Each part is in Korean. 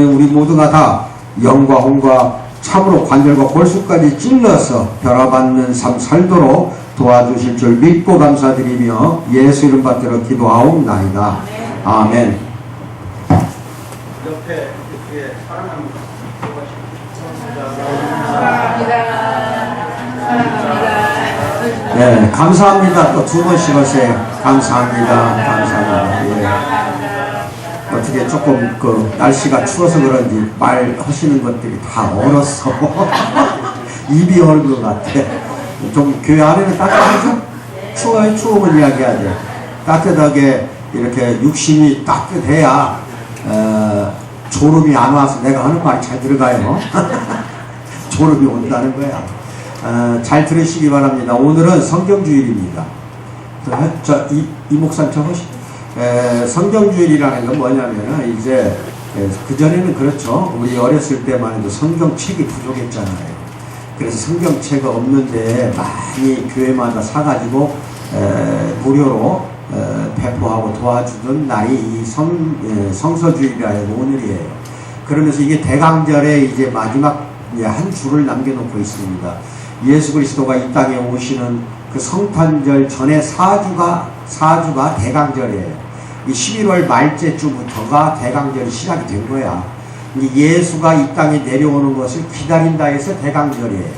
우리 모두가 다 영과 홍과 참으로 관절과 골수까지 찔러서 변화받는 삶 살도록 도와주실 줄 믿고 감사드리며 예수 이름 받들어 기도하옵나이다. 아멘. 옆에 뒤에 사랑합니다. 네, 감사합니다. 또 두 번씩 하세요. 감사합니다. 감사합니다. 예. 어떻게 조금 날씨가 추워서 그런지 말하시는 것들이 다 얼었어. 입이 얼은 것 같아. 좀 교회 안에는 따뜻하죠? 추워요? 추우면 이야기하죠. 따뜻하게 이렇게 육신이 따뜻해야 졸음이 안 와서 내가 하는 말이 잘 들어가요. 졸음이 온다는 거야. 잘 들으시기 바랍니다. 오늘은 성경주일입니다. 이 목사님 적으시죠. 성경주일이라는 건 뭐냐면 이제 그전에는 그렇죠. 우리 어렸을 때만 해도 성경책이 부족했잖아요. 그래서 성경책 없는데 많이 교회마다 사가지고 무료로 배포하고 도와주던 날이 이 성서주일이라는 오늘이에요. 그러면서 이게 대강절에 이제 마지막 한 줄을 남겨놓고 있습니다. 예수 그리스도가 이 땅에 오시는 그 성탄절 전에 4주가 대강절이에요. 이 11월 말째 주부터가 대강절이 시작이 된 거야. 예수가 이 땅에 내려오는 것을 기다린다 해서 대강절이에요.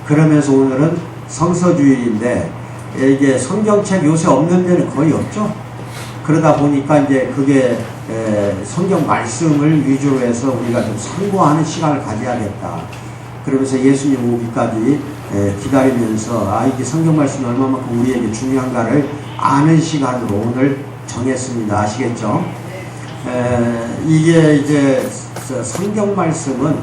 그러면서 오늘은 성서주일인데 이게 성경책 요새 없는 데는 거의 없죠. 그러다 보니까 이제 그게 성경 말씀을 위주로 해서 우리가 좀 상고하는 시간을 가져야겠다. 그러면서 예수님 오기까지 기다리면서 이게 성경 말씀이 얼마만큼 우리에게 중요한가를 아는 시간으로 오늘 정했습니다. 아시겠죠? 이게 이제 성경 말씀은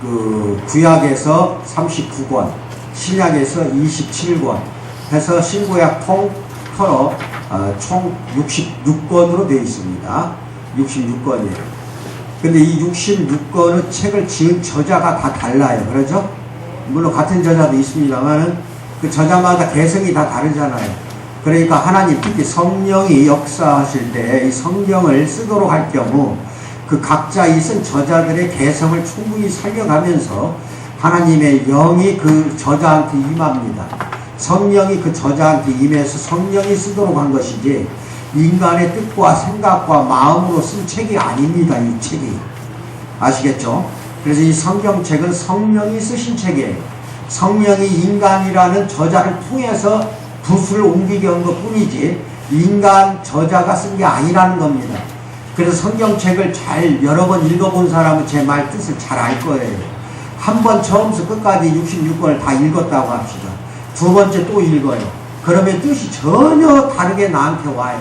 그 구약에서 39권, 신약에서 27권 해서 신구약 통틀어 총 66권으로 되어 있습니다. 66권이에요. 근데 이 66권의 책을 지은 저자가 다 달라요. 그러죠? 물론 같은 저자도 있습니다만은 그 저자마다 개성이 다 다르잖아요. 그러니까 하나님, 특히 성령이 역사하실 때 이 성경을 쓰도록 할 경우 그 각자 이 쓴 저자들의 개성을 충분히 살려가면서 하나님의 영이 그 저자한테 임합니다. 성령이 그 저자한테 임해서 성령이 쓰도록 한 것이지 인간의 뜻과 생각과 마음으로 쓴 책이 아닙니다. 이 책이. 아시겠죠? 그래서 이 성경책은 성령이 쓰신 책이에요. 성령이 인간이라는 저자를 통해서 붓을 옮기게 한 것 뿐이지 인간 저자가 쓴 게 아니라는 겁니다. 그래서 성경책을 잘 여러 번 읽어본 사람은 제 말 뜻을 잘 알 거예요. 한 번 처음부터 끝까지 66권을 다 읽었다고 합시다. 두 번째 또 읽어요. 그러면 뜻이 전혀 다르게 나한테 와요.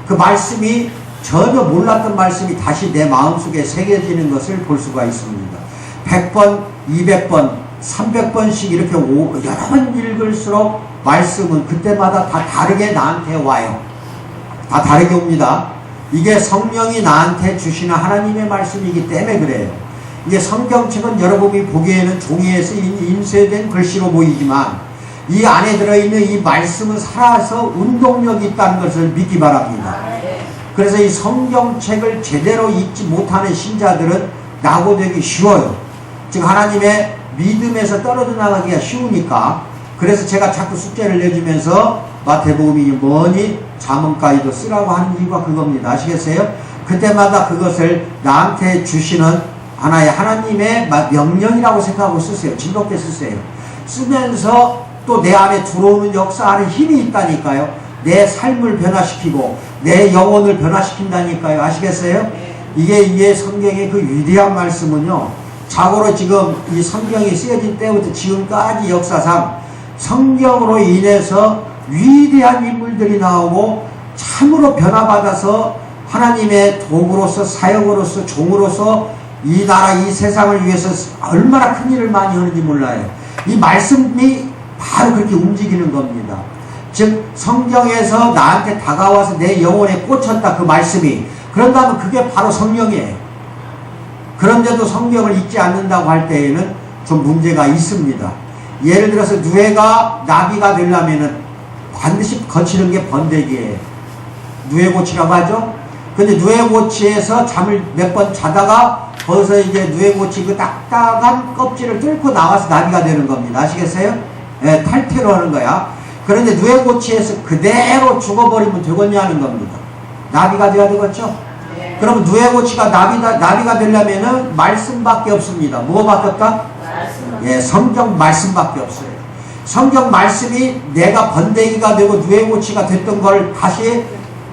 그 말씀이 전혀 몰랐던 말씀이 다시 내 마음속에 새겨지는 것을 볼 수가 있습니다. 100번, 200번, 300번씩 이렇게 여러 번 읽을수록 말씀은 그때마다 다 다르게 나한테 와요. 다 다르게 옵니다. 이게 성령이 나한테 주시는 하나님의 말씀이기 때문에 그래요. 이게 성경책은 여러분이 보기에는 종이에 쓰인 인쇄된 글씨로 보이지만 이 안에 들어있는 이 말씀은 살아서 운동력이 있다는 것을 믿기 바랍니다. 그래서 이 성경책을 제대로 읽지 못하는 신자들은 낙오되기 쉬워요. 즉 하나님의 믿음에서 떨어져 나가기가 쉬우니까. 그래서 제가 자꾸 숙제를 내주면서 마태복음이 뭐니 잠언까지도 쓰라고 하는 이유가 그겁니다. 아시겠어요? 그때마다 그것을 나한테 주시는 하나의 하나님의 명령이라고 생각하고 쓰세요. 즐겁게 쓰세요. 쓰면서 또 내 안에 들어오는 역사하는 힘이 있다니까요. 내 삶을 변화시키고 내 영혼을 변화시킨다니까요. 아시겠어요? 이게 성경의 그 위대한 말씀은요. 자고로 지금 이 성경이 쓰여진 때부터 지금까지 역사상 성경으로 인해서 위대한 인물들이 나오고 참으로 변화받아서 하나님의 도구로서 사역으로서 종으로서 이 나라 이 세상을 위해서 얼마나 큰 일을 많이 하는지 몰라요. 이 말씀이 바로 그렇게 움직이는 겁니다. 즉 성경에서 나한테 다가와서 내 영혼에 꽂혔다 그 말씀이. 그런다면 그게 바로 성령이에요. 그런데도 성경을 읽지 않는다고 할 때에는 좀 문제가 있습니다. 예를 들어서 누에가 나비가 되려면은 반드시 거치는 게 번데기예요. 누에 고치라고 하죠? 근데 누에고치에서 잠을 몇 번 자다가 거기서 이제 누에고치 그 딱딱한 껍질을 뚫고 나와서 나비가 되는 겁니다. 아시겠어요? 예, 탈퇴로 하는 거야. 그런데 누에고치에서 그대로 죽어버리면 되겠냐는 겁니다. 나비가 돼야 되겠죠? 네. 그러면 누에고치가 나비가 되려면은 말씀밖에 없습니다. 뭐밖에 없다? 예, 성경 말씀밖에 없어요. 성경 말씀이 내가 번데기가 되고 누에고치가 됐던 걸 다시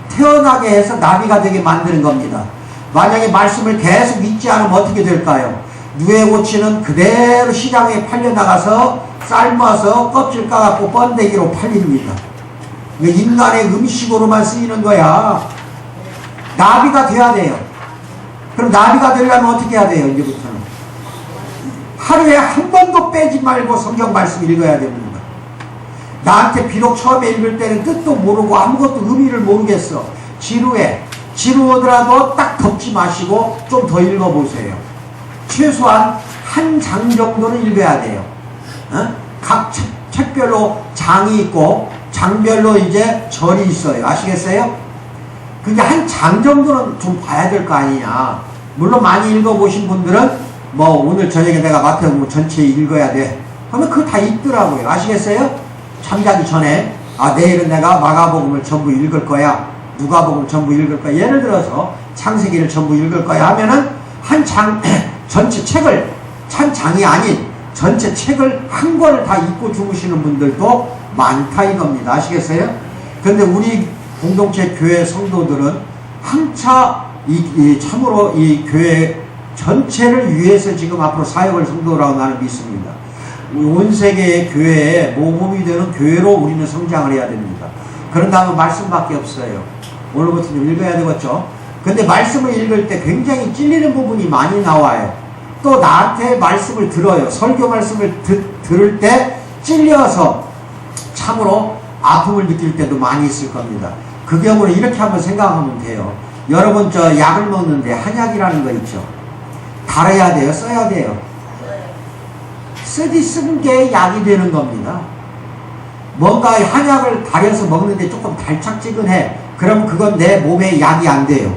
태어나게 해서 나비가 되게 만드는 겁니다. 만약에 말씀을 계속 믿지 않으면 어떻게 될까요? 누에고치는 그대로 시장에 팔려나가서 삶아서 껍질 까갖고 번데기로 팔립니다. 인간의 음식으로만 쓰이는 거야. 나비가 돼야 돼요. 그럼 나비가 되려면 어떻게 해야 돼요? 이제부터는 하루에 한 번도 빼지 말고 성경 말씀 읽어야 됩니다. 나한테 비록 처음에 읽을 때는 뜻도 모르고 아무것도 의미를 모르겠어. 지루하더라도 딱 덮지 마시고 좀 더 읽어보세요. 최소한 한 장 정도는 읽어야 돼요. 각 책별로 장이 있고 장별로 이제 절이 있어요. 아시겠어요? 그게 한 장 정도는 좀 봐야 될 거 아니냐. 물론 많이 읽어보신 분들은 뭐 오늘 저녁에 내가 마태복음 전체 읽어야 돼 하면 그거 다 있더라고요. 아시겠어요? 잠자기 전에 내일은 내가 마가복음을 전부 읽을 거야, 누가복음을 전부 읽을 거야, 예를 들어서 창세기를 전부 읽을 거야 하면은 한 장 전체 책을 한 장이 아닌 전체 책을 한 권을 다 읽고 주무시는 분들도 많다 이겁니다. 아시겠어요? 근데 우리 공동체 교회 성도들은 한차 참으로 이 교회 전체를 위해서 지금 앞으로 사역을 성도라고 나는 믿습니다. 온 세계의 교회에 모범이 되는 교회로 우리는 성장을 해야 됩니다. 그런다면 말씀밖에 없어요. 오늘부터 좀 읽어야 되겠죠? 근데 말씀을 읽을 때 굉장히 찔리는 부분이 많이 나와요. 또 나한테 말씀을 들어요. 설교 말씀을 들을 때 찔려서 참으로 아픔을 느낄 때도 많이 있을 겁니다. 그 경우는 이렇게 한번 생각하면 돼요. 여러분 저 약을 먹는데 한약이라는 거 있죠? 달아야 돼요? 써야 돼요? 쓴 게 약이 되는 겁니다. 뭔가 한약을 달여서 먹는데 조금 달짝지근해. 그럼 그건 내 몸에 약이 안 돼요.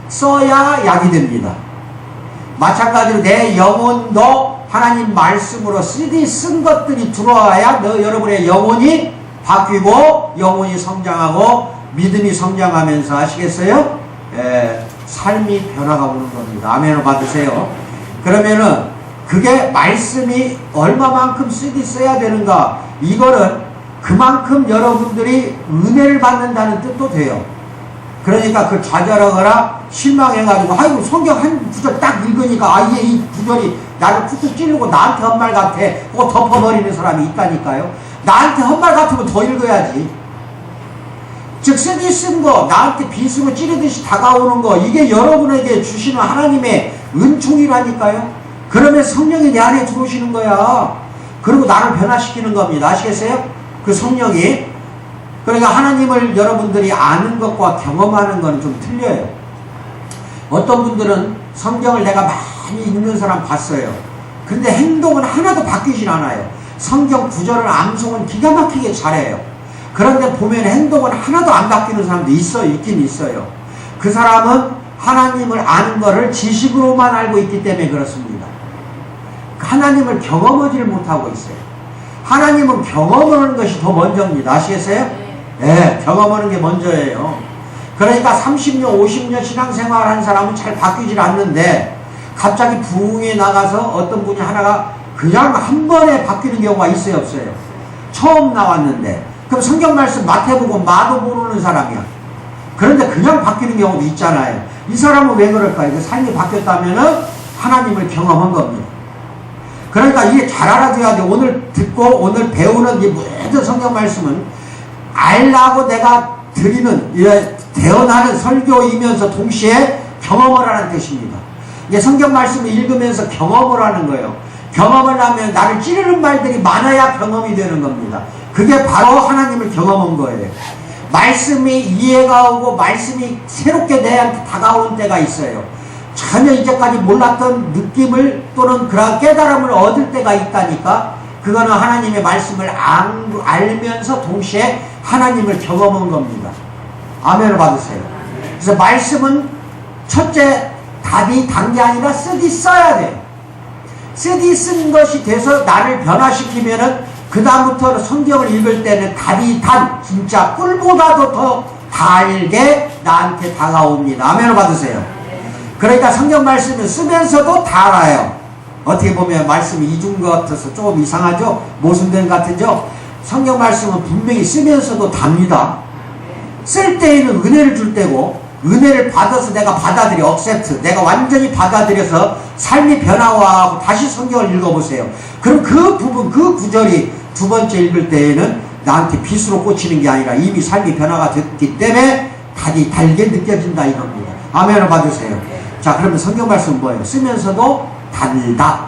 써야 약이 됩니다. 마찬가지로 내 영혼도 하나님 말씀으로 쓴 것들이 들어와야 여러분의 영혼이 바뀌고 영혼이 성장하고 믿음이 성장하면서 아시겠어요? 삶이 변화가 오는 겁니다. 아멘을 받으세요. 그러면은 그게 말씀이 얼마만큼 써야 되는가, 이거는 그만큼 여러분들이 은혜를 받는다는 뜻도 돼요. 그러니까 그 좌절하거나 실망해가지고 아이고 성경 한 구절 딱 읽으니까 이게 이 구절이 나를 툭툭 찌르고 나한테 한 말 같아. 그거 덮어버리는 사람이 있다니까요. 나한테 한 말 같으면 더 읽어야지. 즉 쓴 거, 나한테 비수로 찌르듯이 다가오는 거, 이게 여러분에게 주시는 하나님의 은총이라니까요. 그러면 성령이 내 안에 들어오시는 거야. 그리고 나를 변화시키는 겁니다. 아시겠어요? 그 성령이. 그러니까 하나님을 여러분들이 아는 것과 경험하는 건 좀 틀려요. 어떤 분들은 성경을 내가 많이 읽는 사람 봤어요. 근데 행동은 하나도 바뀌질 않아요. 성경 구절을 암송은 기가 막히게 잘해요. 그런데 보면 행동은 하나도 안 바뀌는 사람도 있긴 있어요. 그 사람은 하나님을 아는 것을 지식으로만 알고 있기 때문에 그렇습니다. 하나님을 경험하지를 못하고 있어요. 하나님은 경험하는 것이 더 먼저입니다. 아시겠어요? 네, 경험하는 게 먼저예요. 그러니까 30년, 50년 신앙생활 한 사람은 잘 바뀌질 않는데 갑자기 부흥에 나가서 어떤 분이 하나가 그냥 한 번에 바뀌는 경우가 있어요, 없어요? 처음 나왔는데. 그럼 성경 말씀 마태복음 마도 모르는 사람이야. 그런데 그냥 바뀌는 경우도 있잖아요. 이 사람은 왜 그럴까요? 그 삶이 바뀌었다면은 하나님을 경험한 겁니다. 그러니까 이게 잘 알아줘야 돼. 오늘 듣고 오늘 배우는 이 모든 성경 말씀은 알라고 내가 드리는, 대언하는 설교이면서 동시에 경험을 하는 뜻입니다. 이게 성경 말씀을 읽으면서 경험을 하는 거예요. 경험을 하면 나를 찌르는 말들이 많아야 경험이 되는 겁니다. 그게 바로 하나님을 경험한 거예요. 말씀이 이해가 오고 말씀이 새롭게 내한테 다가온 때가 있어요. 전혀 이제까지 몰랐던 느낌을 또는 그런 깨달음을 얻을 때가 있다니까. 그거는 하나님의 말씀을 알면서 동시에 하나님을 경험한 겁니다. 아멘을 받으세요. 그래서 말씀은 첫째 답이 단 게 아니라 쓰디 써야 돼요. 쓰디 쓴 것이 돼서 나를 변화시키면은 그 다음부터 성경을 읽을 때는 답이 단, 진짜 꿀보다도 더 달게 나한테 다가옵니다. 아멘을 받으세요. 그러니까 성경 말씀을 쓰면서도 달아요. 어떻게 보면 말씀이 이중 것 같아서 조금 이상하죠? 모순된 것 같죠? 성경 말씀은 분명히 쓰면서도 답니다. 쓸 때에는 은혜를 줄 때고, 은혜를 받아서 내가 받아들여, 억셉트, 내가 완전히 받아들여서 삶이 변화하고 다시 성경을 읽어보세요. 그럼 그 부분, 그 구절이 두 번째 읽을 때에는 나한테 빛으로 꽂히는 게 아니라 이미 삶이 변화가 됐기 때문에 달이 달게 느껴진다 이겁니다. 아멘을 받으세요. 자, 그러면 성경 말씀은 뭐예요? 쓰면서도 달다.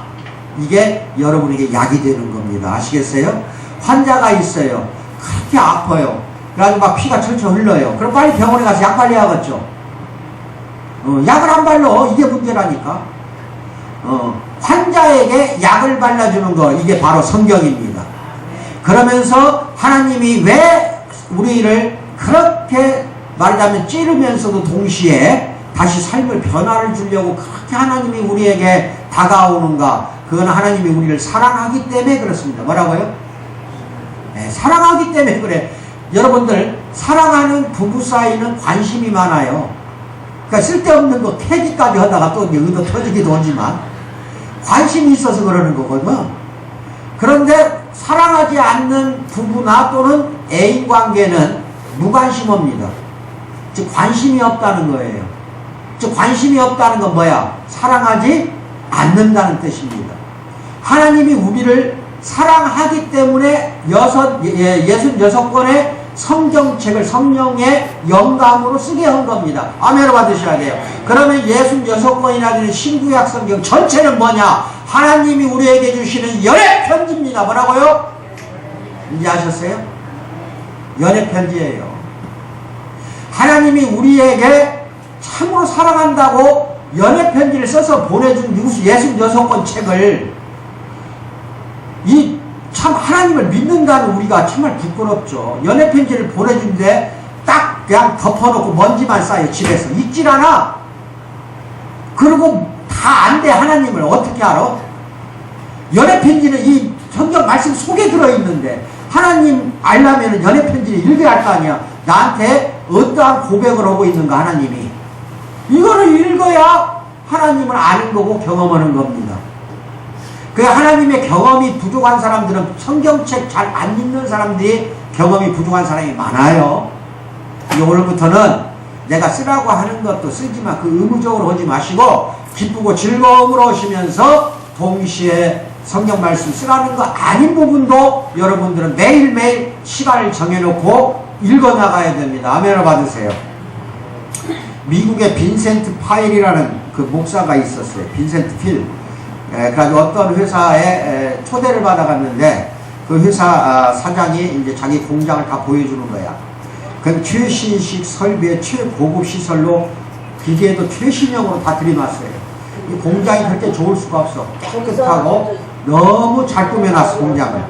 이게 여러분에게 약이 되는 겁니다. 아시겠어요? 환자가 있어요. 그렇게 아파요. 그래가지고 막 피가 철철 흘러요. 그럼 빨리 병원에 가서 약 발라야겠죠. 약을 안 발라. 이게 문제라니까. 환자에게 약을 발라주는 거, 이게 바로 성경입니다. 그러면서 하나님이 왜 우리를 그렇게 말하자면 찌르면서도 동시에 다시 삶을 변화를 주려고 그렇게 하나님이 우리에게 다가오는가? 그건 하나님이 우리를 사랑하기 때문에 그렇습니다. 뭐라고요? 네, 사랑하기 때문에 그래. 여러분들, 사랑하는 부부 사이는 관심이 많아요. 그러니까 쓸데없는 거 캐기까지 하다가 또 의도 터지기도 하지만 관심이 있어서 그러는 거거든요. 그런데 사랑하지 않는 부부나 또는 애인 관계는 무관심합니다. 즉 관심이 없다는 거예요. 즉 관심이 없다는 건 뭐야? 사랑하지 않는다는 뜻입니다. 하나님이 우리를 사랑하기 때문에 66권의 성경책을 성령의 영감으로 쓰게 한 겁니다. 아멘을 받으셔야 돼요. 그러면 66권이나 되는 신구약 성경 전체는 뭐냐? 하나님이 우리에게 주시는 연애 편지입니다. 뭐라고요? 이제 아셨어요? 연애 편지예요. 하나님이 우리에게 참으로 사랑한다고 연애 편지를 써서 보내준 66권 책을 참 하나님을 믿는다는 우리가 정말 부끄럽죠. 연애 편지를 보내준데 딱 그냥 덮어놓고 먼지만 쌓여 집에서 읽질 않아. 그리고 다 안 돼. 하나님을 어떻게 알아? 연애 편지는 이 성경 말씀 속에 들어있는데 하나님 알려면 연애 편지를 읽어야 할 거 아니야. 나한테 어떠한 고백을 하고 있는가 하나님이. 이거를 읽어야 하나님을 아는 거고 경험하는 겁니다. 그 하나님의 경험이 부족한 사람들은 성경책 잘 안 읽는 사람들이 경험이 부족한 사람이 많아요. 오늘부터는 내가 쓰라고 하는 것도 쓰지만 그 의무적으로 하지 마시고 기쁘고 즐거움으로 하시면서 동시에 성경 말씀 쓰라는 거 아닌 부분도 여러분들은 매일매일 시간을 정해놓고 읽어나가야 됩니다. 아멘을 받으세요. 미국의 빈센트 파일이라는 그 목사가 있었어요. 빈센트 필. 그래가지고 어떤 회사에 초대를 받아갔는데 그 회사 사장이 이제 자기 공장을 다 보여주는 거야. 그 최신식 설비의 최고급 시설로 기계도 최신형으로 다 들여놨어요. 이 공장이 그렇게 좋을 수가 없어. 깨끗하고 너무 잘 꾸며놨어 공장을.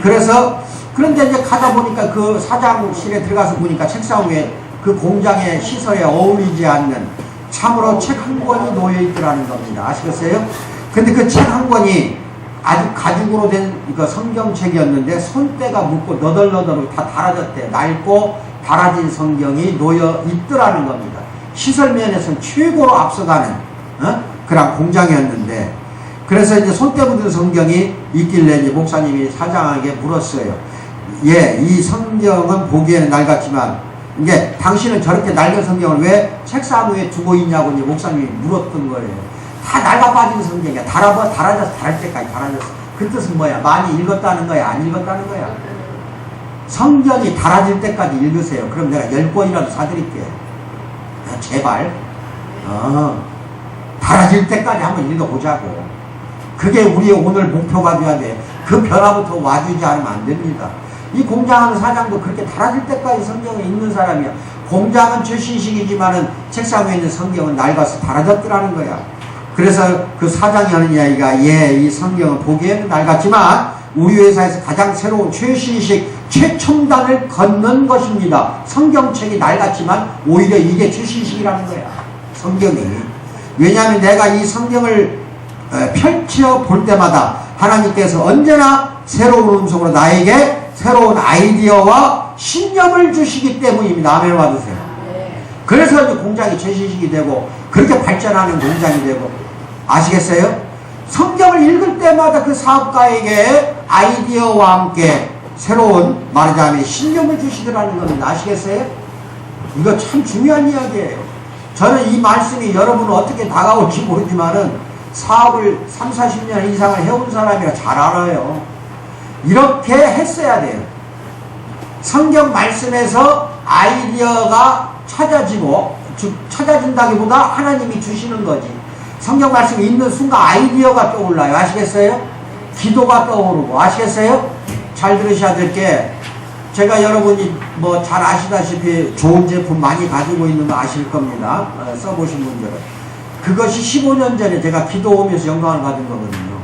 그래서 그런데 이제 가다 보니까 그 사장실에 들어가서 보니까 책상 위에 그 공장의 시설에 어울리지 않는 참으로 책 한 권이 놓여 있더라는 겁니다. 아시겠어요? 근데 그 책 한 권이 아주 가죽으로 된 성경책이었는데 손때가 묻고 너덜너덜 다 달아졌대. 낡고 달아진 성경이 놓여 있더라는 겁니다. 시설 면에서는 최고로 앞서가는 그런 공장이었는데, 그래서 이제 손때 묻은 성경이 있길래 이제 목사님이 사장에게 물었어요. 예, 이 성경은 보기에는 낡았지만 이게 당신은 저렇게 낡은 성경을 왜 책상 위에 두고 있냐고 이제 목사님이 물었던 거예요. 다 낡아 빠진 성경이야. 달아져 달할 때까지 달아졌어. 그 뜻은 뭐야? 많이 읽었다는 거야? 안 읽었다는 거야? 성경이 달아질 때까지 읽으세요. 그럼 내가 10권이라도 사드릴게. 제발. 달아질 때까지 한번 읽어보자고. 그게 우리의 오늘 목표가 돼야 돼. 그 변화부터 와주지 않으면 안 됩니다. 이 공장하는 사장도 그렇게 달아질 때까지 성경을 읽는 사람이야. 공장은 최신식이지만은 책상 위에 있는 성경은 낡아서 달아졌더라는 거야. 그래서 그 사장이 하는 이야기가, 예, 이 성경은 보기에는 낡았지만 우리 회사에서 가장 새로운 최신식 최첨단을 걷는 것입니다. 성경책이 낡았지만 오히려 이게 최신식이라는 거야. 성경이. 왜냐하면 내가 이 성경을 펼쳐 볼 때마다 하나님께서 언제나 새로운 음성으로 나에게 새로운 아이디어와 신념을 주시기 때문입니다. 아멘 받으세요. 그래서 이제 공장이 최신식이 되고 그렇게 발전하는 공장이 되고 아시겠어요? 성경을 읽을 때마다 그 사업가에게 아이디어와 함께 새로운 말하자면 신념을 주시더라는 겁니다. 아시겠어요? 이거 참 중요한 이야기예요. 저는 이 말씀이 여러분은 어떻게 다가올지 모르지만은 사업을 3, 40년 이상을 해온 사람이라 잘 알아요. 이렇게 했어야 돼요. 성경 말씀에서 아이디어가 찾아지고, 즉 찾아진다기보다 하나님이 주시는 거지. 성경 말씀이 있는 순간 아이디어가 떠올라요. 아시겠어요? 기도가 떠오르고. 아시겠어요? 잘 들으셔야 될 게, 제가 여러분이 뭐 잘 아시다시피 좋은 제품 많이 가지고 있는 거 아실 겁니다. 써보신 분들은. 그것이 15년 전에 제가 기도 오면서 영감을 받은 거거든요.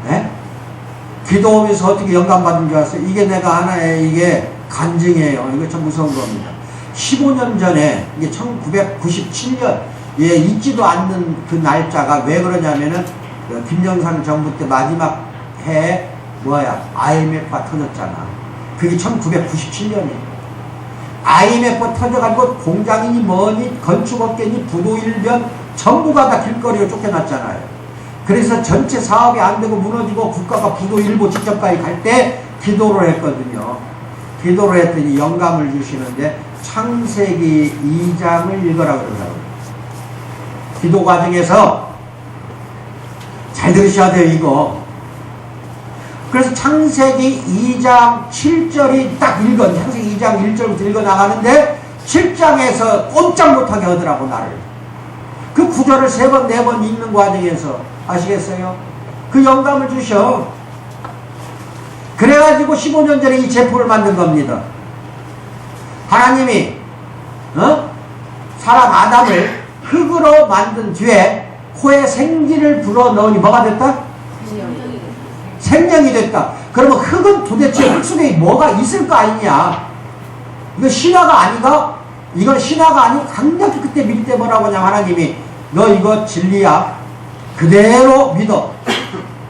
네? 기도 오면서 어떻게 영감 받은 줄 아세요? 이게 내가 하나의 이게 간증이에요. 이거 참 무서운 겁니다. 15년 전에, 이게 1997년, 예, 잊지도 않는 그 날짜가 왜 그러냐면은, 김영삼 정부 때 마지막 해에, IMF가 터졌잖아. 그게 1997년이에요. IMF가 터져가지고 공장이니 뭐니, 건축업계니, 부도일변, 전부가 다 길거리로 쫓겨났잖아요. 그래서 전체 사업이 안 되고 무너지고 국가가 부도일보 직전까지 갈 때 기도를 했거든요. 기도를 했더니 영감을 주시는데 창세기 2장을 읽으라고 그러더라고요. 기도 과정에서 잘 들으셔야 돼요, 이거. 그래서 창세기 2장 7절이 딱 창세기 2장 1절부터 읽어 나가는데 7장에서 꼼짝 못하게 하더라고, 나를. 그 구절을 3번, 4번 읽는 과정에서 아시겠어요? 그 영감을 주셔. 그래가지고 15년 전에 이 제품을 만든 겁니다. 하나님이 사람 아담을 흙으로 만든 뒤에 코에 생기를 불어넣으니 뭐가 됐다? 생명이 됐다. 그러면 흙은 도대체 흙 속에 뭐가 있을 거 아니냐? 이거 신화가 아닌가? 이건 신화가 아니고 강력히 그때 믿을 때 뭐라고 하냐면 하나님이 너 이거 진리야. 그대로 믿어.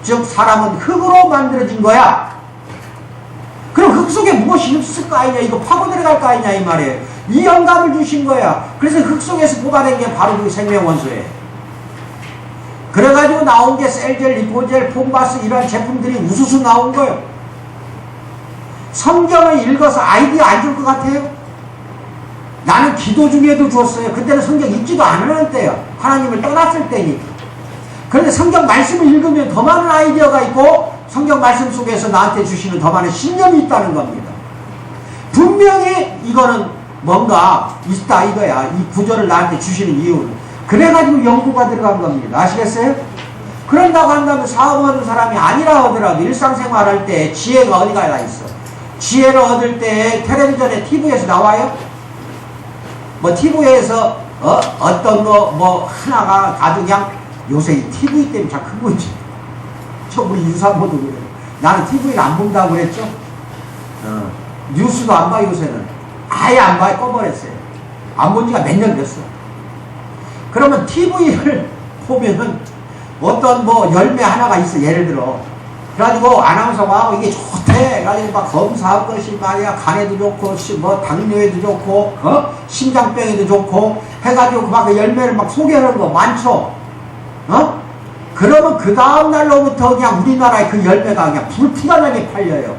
즉 사람은 흙으로 만들어진 거야. 그럼 흙 속에 무엇이 있을 거 아니냐? 이거 파고 들어갈 거 아니냐? 이 말이에요. 이 영감을 주신 거야. 그래서 흙 속에서 뽑아낸 게 바로 그 생명원소예요. 그래가지고 나온 게 셀젤, 리포젤, 폼바스 이런 제품들이 우수수 나온 거예요. 성경을 읽어서 아이디어 안 줄 것 같아요? 나는 기도 중에도 줬어요. 그때는 성경 읽지도 않을 때야. 하나님을 떠났을 때니까. 그런데 성경 말씀을 읽으면 더 많은 아이디어가 있고 성경 말씀 속에서 나한테 주시는 더 많은 신념이 있다는 겁니다. 분명히 이거는 뭔가 있다 이거야. 이 구절을 나한테 주시는 이유는. 그래가지고 연구가 들어간 겁니다. 아시겠어요? 그런다고 한다면 사업하는 사람이 아니라 하더라도 일상생활 할 때 지혜가 어디가 다 있어. 지혜를 얻을 때 텔레비전에 TV에서 나와요? 뭐 TV에서 어떤 거 뭐 하나가 아주 그냥 요새 이 TV 때문에 참 큰 거지. 저 우리 유산모도 그래요. 나는 TV를 안 본다고 그랬죠? 뉴스도 안 봐 요새는. 아예 안 봐요. 꺼버렸어요. 안 본 지가 몇 년 됐어. 그러면 TV를 보면은 어떤 뭐 열매 하나가 있어. 예를 들어. 그래가지고 아나운서가 이게 좋대. 그래가지고 막 검사할 것이 말이야. 간에도 좋고, 뭐 당뇨에도 좋고, 심장병에도 좋고, 해가지고 막 그 열매를 막 소개하는 거 많죠? 그러면 그 다음날로부터 그냥 우리나라의 그 열매가 그냥 불티가 나게 팔려요.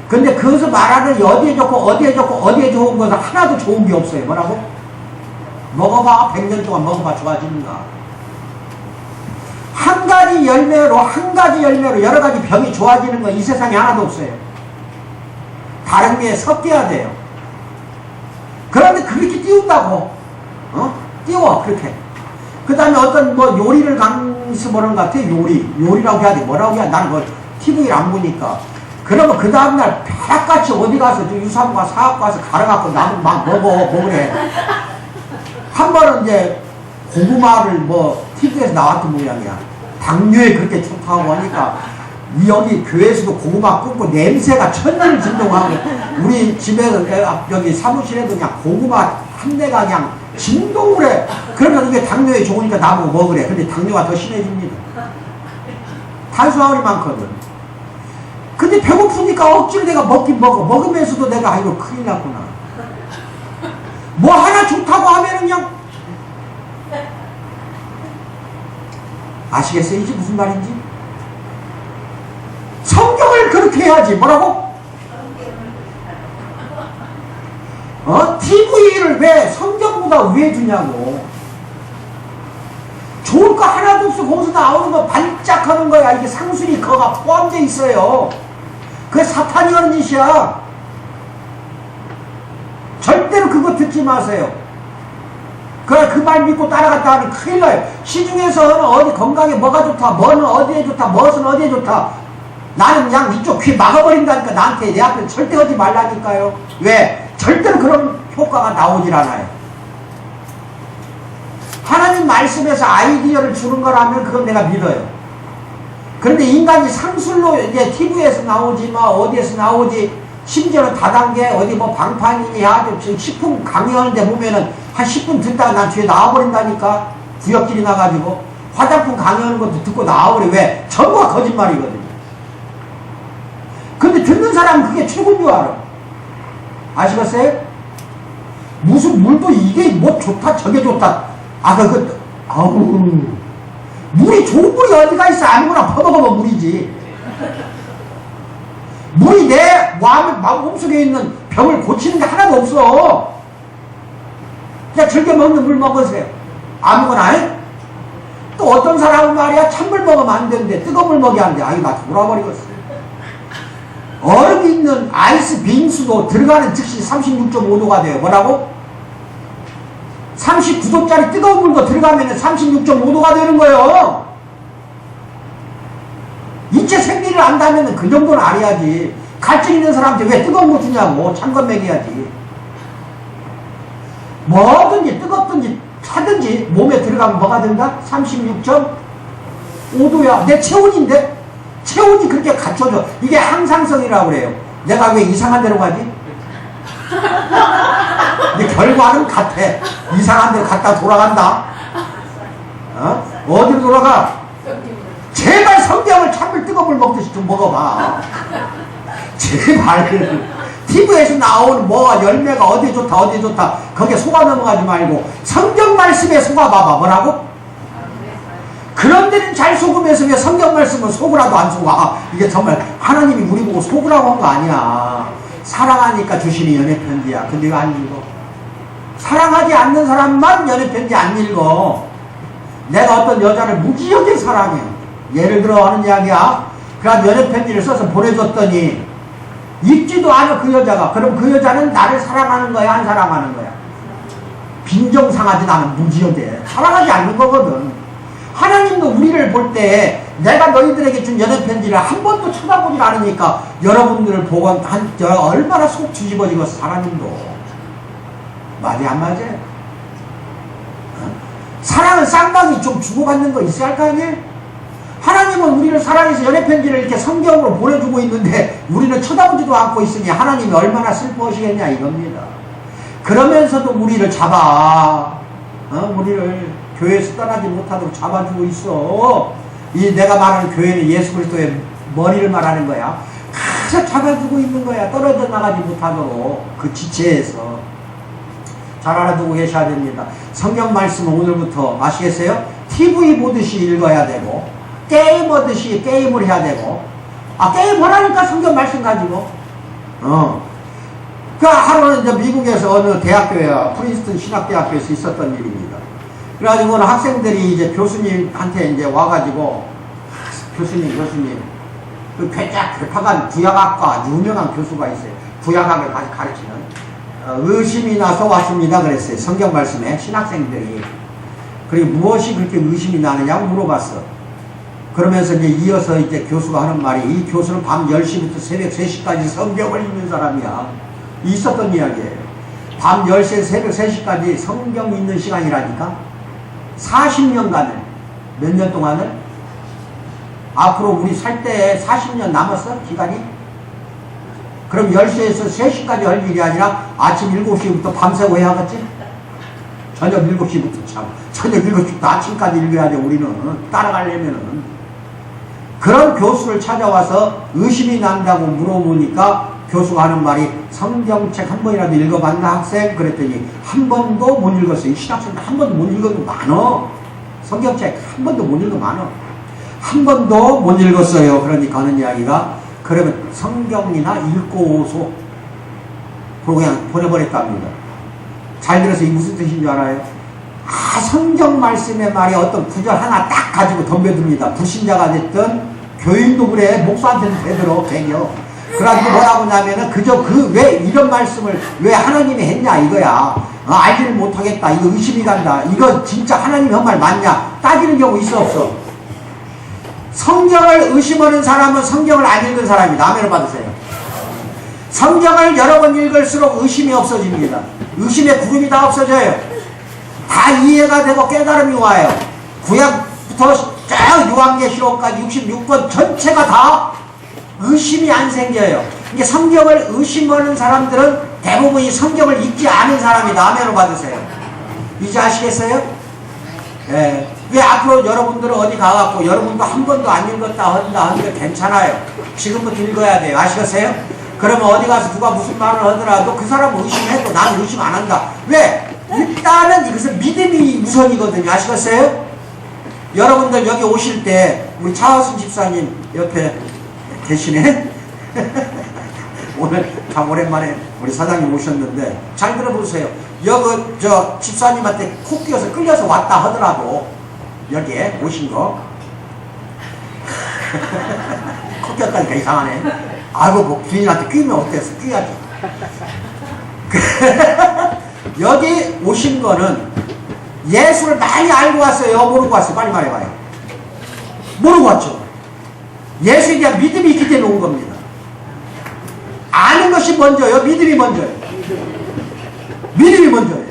근데 그것을 말하는 어디에 좋고, 어디에 좋고, 어디에 좋은 것은 하나도 좋은 게 없어요. 뭐라고? 먹어봐. 100년 동안 먹어봐. 좋아지는가? 한 가지 열매로 여러 가지 병이 좋아지는 건 이 세상에 하나도 없어요. 다른 게 섞여야 돼요. 그런데 그렇게 띄운다고. 띄워, 그렇게. 그 다음에 어떤 뭐 요리를 강의해보는 것 같아. 요리라고 해야 돼. 뭐라고 해야 돼. 나는 뭐 TV를 안 보니까. 그러면 그 다음날 벼락같이 어디 가서 유산과 사업 가서 갈아갖고 나도 막 먹으래. 한 번은 이제 고구마를 뭐 TV에서 나왔던 모양이야. 당뇨에 그렇게 좋다고 하니까 여기 교회에서도 고구마 굽고 냄새가 천년을 진동하고 우리 집에서 여기 사무실에도 그냥 고구마 한 대가 그냥 진동을 해. 그러면 이게 당뇨에 좋으니까 나보고 먹으래. 근데 당뇨가 더 심해집니다. 탄수화물이 많거든. 근데 배고프니까 억지로 내가 먹긴 먹어. 먹으면서도 내가 아이고 큰일 났구나. 뭐 하나 좋다고 하면은 그냥 아시겠어요? 이게 무슨 말인지? 성경을 그렇게 해야지. 뭐라고? TV를 왜 성경보다 위에 두냐고. 좋을 거 하나도 없어. 거기서 나오는 거 반짝하는 거야. 이게 상술이 거가 포함되어 있어요. 그게 사탄이 하는 짓이야. 절대로 그거 듣지 마세요. 그 말 믿고 따라갔다 하면 큰일 나요. 시중에서는 어디 건강에 뭐가 좋다, 뭐는 어디에 좋다, 무엇은 어디에 좋다. 나는 그냥 이쪽 귀 막아버린다니까. 나한테 내 앞에 절대 하지 말라니까요. 왜? 절대로 그런 효과가 나오질 않아요. 하나님 말씀에서 아이디어를 주는 거라면 그건 내가 믿어요. 그런데 인간이 상술로 이제 TV에서 나오지 뭐 어디에서 나오지, 심지어는 다단계 어디 뭐 방판이냐 식품 강의하는데 보면은 한 10분 듣다가 난 뒤에 나와버린다니까. 구역질이 나가지고 화장품 강의하는 것도 듣고 나와버려. 왜? 전부가 거짓말이거든요. 근데 듣는 사람은 그게 최고인 줄 알아. 아시겠어요? 무슨 물도 이게 뭐 좋다 저게 좋다. 물이 좋은 물이 어디가 있어. 아무거나 퍼먹으면 물이지. 물이 내 몸속에 있는 병을 고치는 게 하나도 없어. 그냥 즐겨 먹는 물 먹으세요. 아무거나. 또 어떤 사람은 말이야 찬물 먹으면 안 되는데 뜨거운 물 먹여야 안 돼. 아이 나 돌아버리겠어. 얼음 있는 아이스 빙수도 들어가는 즉시 36.5도가 돼요. 뭐라고? 39도짜리 뜨거운 물도 들어가면 36.5도가 되는 거예요. 인체 생리를 안다면 그 정도는 알아야지. 갈증 있는 사람한테 왜 뜨거운 거 주냐고. 찬 건 먹여야지. 뭐든지 뜨겁든지 차든지 몸에 들어가면 뭐가 된다? 36.5도야. 내 체온인데? 체온이 그렇게 갖춰져. 이게 항상성이라고 그래요. 내가 왜 이상한 데로 가지? 근데 결과는 같아. 이상한 데로 갔다 돌아간다. 어디로 돌아가? 제발 성경을 찬물 뜨거운 물 먹듯이 좀 먹어봐. 제발. TV에서 나오는 뭐 열매가 어디 좋다 어디 좋다 거기에 속아 넘어가지 말고 성경 말씀에 속아봐봐. 뭐라고? 그런 데는 잘 속으면서 왜 성경 말씀은 속으라도 안 속아. 이게 정말 하나님이 우리 보고 속으라고 한 거 아니야. 사랑하니까 주시는 연애편지야. 근데 왜 안 읽어? 사랑하지 않는 사람만 연애편지 안 읽어. 내가 어떤 여자를 무지하게 사랑해. 예를 들어 하는 이야기야. 그럼 연애편지를 써서 보내줬더니 읽지도 않아 그 여자가. 그럼 그 여자는 나를 사랑하는 거야 안 사랑하는 거야? 빈정상하지. 나는 무지하게 사랑하지 않는 거거든. 하나님도 우리를 볼 때 내가 너희들에게 준 연애편지를 한 번도 쳐다보질 않으니까 여러분들을 보고 얼마나 속 뒤집어지겠어. 하나님도. 맞아 안 맞아? 사랑은 쌍방이 좀 주고받는 거 있어야 할 거 아니에요? 하나님은 우리를 사랑해서 연애편지를 이렇게 성경으로 보내주고 있는데 우리는 쳐다보지도 않고 있으니 하나님이 얼마나 슬퍼하시겠냐 이겁니다. 그러면서도 우리를 잡아. 우리를 교회에서 떠나지 못하도록 잡아주고 있어. 이 내가 말하는 교회는 예수 그리스도의 머리를 말하는 거야. 가서 잡아주고 있는 거야. 떨어져 나가지 못하도록 그 지체에서. 잘 알아두고 계셔야 됩니다. 성경 말씀은 오늘부터 아시겠어요? TV 보듯이 읽어야 되고 게임하듯이 게임을 해야 되고. 게임 하라니까 성경 말씀 가지고. 그 하루는 이제 미국에서 어느 대학교에 프린스턴 신학대학교에서 있었던 일입니다. 그래가지고 학생들이 이제 교수님한테 이제 와가지고 교수님 그 괴팍한 구약학과 유명한 교수가 있어요. 구약학을 가르치는 의심이 나서 왔습니다 그랬어요. 성경 말씀에 신학생들이. 그리고 무엇이 그렇게 의심이 나느냐고 물어봤어. 그러면서 이제 이어서 이제 교수가 하는 말이, 이 교수는 밤 10시부터 새벽 3시까지 성경을 읽는 사람이야. 있었던 이야기예요. 밤 10시 새벽 3시까지 성경 읽는 시간이라니까. 40년간을, 몇 년 동안을? 앞으로 우리 살 때 40년 남았어? 기간이? 그럼 10시에서 3시까지 할 일이 아니라 아침 7시부터 밤새고 해야겠지? 저녁 7시부터 참. 저녁 7시부터 아침까지 읽어야 돼, 우리는. 따라가려면은. 그런 교수를 찾아와서 의심이 난다고 물어보니까 교수가 하는 말이 성경책 한 번이라도 읽어봤나 학생? 그랬더니 한 번도 못 읽었어요. 이 신학생들 한 번도 못 읽어도 많어. 성경책 한 번도 못 읽어 많어. 한 번도 못 읽었어요. 그러니까 하는 이야기가 그러면 성경이나 읽고 오소. 그러고 그냥 보내버렸다 합니다. 잘 들어서 이게 무슨 뜻인 줄 알아요? 아, 성경 말씀의 말이 어떤 구절 하나 딱 가지고 덤벼듭니다. 불신자가 됐든 교인도 그래. 목사한테는 되도록 되려. 그래가지고 뭐라고 하냐면은 그저 왜 이런 말씀을 왜 하나님이 했냐 이거야. 알지를 못하겠다. 이거 의심이 간다. 이거 진짜 하나님이 한 말 맞냐? 따지는 경우 있어 없어? 성경을 의심하는 사람은 성경을 안 읽은 사람이다. 아멘을 받으세요. 성경을 여러 번 읽을수록 의심이 없어집니다. 의심의 구름이 다 없어져요. 다 이해가 되고 깨달음이 와요. 구약부터 쭉 요한계시록까지 66권 전체가 다 의심이 안 생겨요. 이게 성경을 의심하는 사람들은 대부분이 성경을 읽지 않은 사람이다. 아멘을 받으세요. 이제 아시겠어요? 예. 왜 앞으로 여러분들은 어디 가갖고 여러분도 한 번도 안 읽었다 한다 하는데 괜찮아요. 지금부터 읽어야 돼요. 아시겠어요? 그러면 어디 가서 누가 무슨 말을 하더라도 그 사람은 의심해도 나는 의심 안 한다. 왜? 일단은 이것은 믿음이 우선이거든요. 아시겠어요? 여러분들 여기 오실 때 우리 차하순 집사님 옆에 계시네? 오늘 참 오랜만에 우리 사장님 오셨는데 잘 들어보세요. 여기 저 집사님한테 콕 끼어서 끌려서 왔다 하더라도 여기에 오신 거 콕 꼈다니까 이상하네. 아이고 뭐 부인한테 끼면 어땠어? 끼야지. 여기 오신 거는 예수를 많이 알고 왔어요? 모르고 왔어요? 빨리 말해봐요. 모르고 왔죠. 예수에 대한 믿음이 있기 때문에 온 겁니다. 아는 것이 먼저요? 믿음이 먼저요? 믿음이 먼저예요.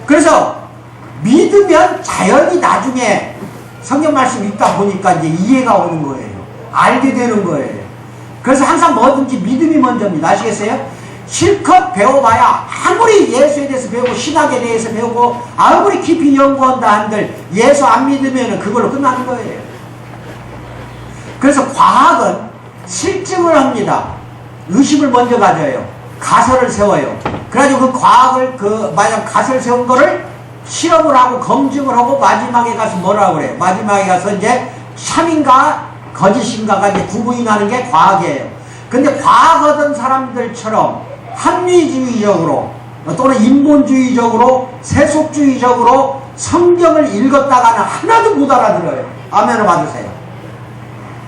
그래서 믿으면 자연히 나중에 성경 말씀 읽다 보니까 이제 이해가 오는 거예요. 알게 되는 거예요. 그래서 항상 뭐든지 믿음이 먼저입니다. 아시겠어요? 실컷 배워봐야 아무리 예수에 대해서 배우고 신학에 대해서 배우고 아무리 깊이 연구한다 한들 예수 안 믿으면 그걸로 끝나는 거예요. 그래서 과학은 실증을 합니다. 의심을 먼저 가져요. 가설을 세워요. 그래가지고 그 과학을 만약 가설 세운 거를 실험을 하고 검증을 하고 마지막에 가서 뭐라고 그래요? 마지막에 가서 이제 참인가 거짓인가가 이제 구분이 나는 게 과학이에요. 근데 과학하던 사람들처럼 합리주의적으로 또는 인본주의적으로 세속주의적으로 성경을 읽었다가는 하나도 못 알아들어요. 아멘을 받으세요.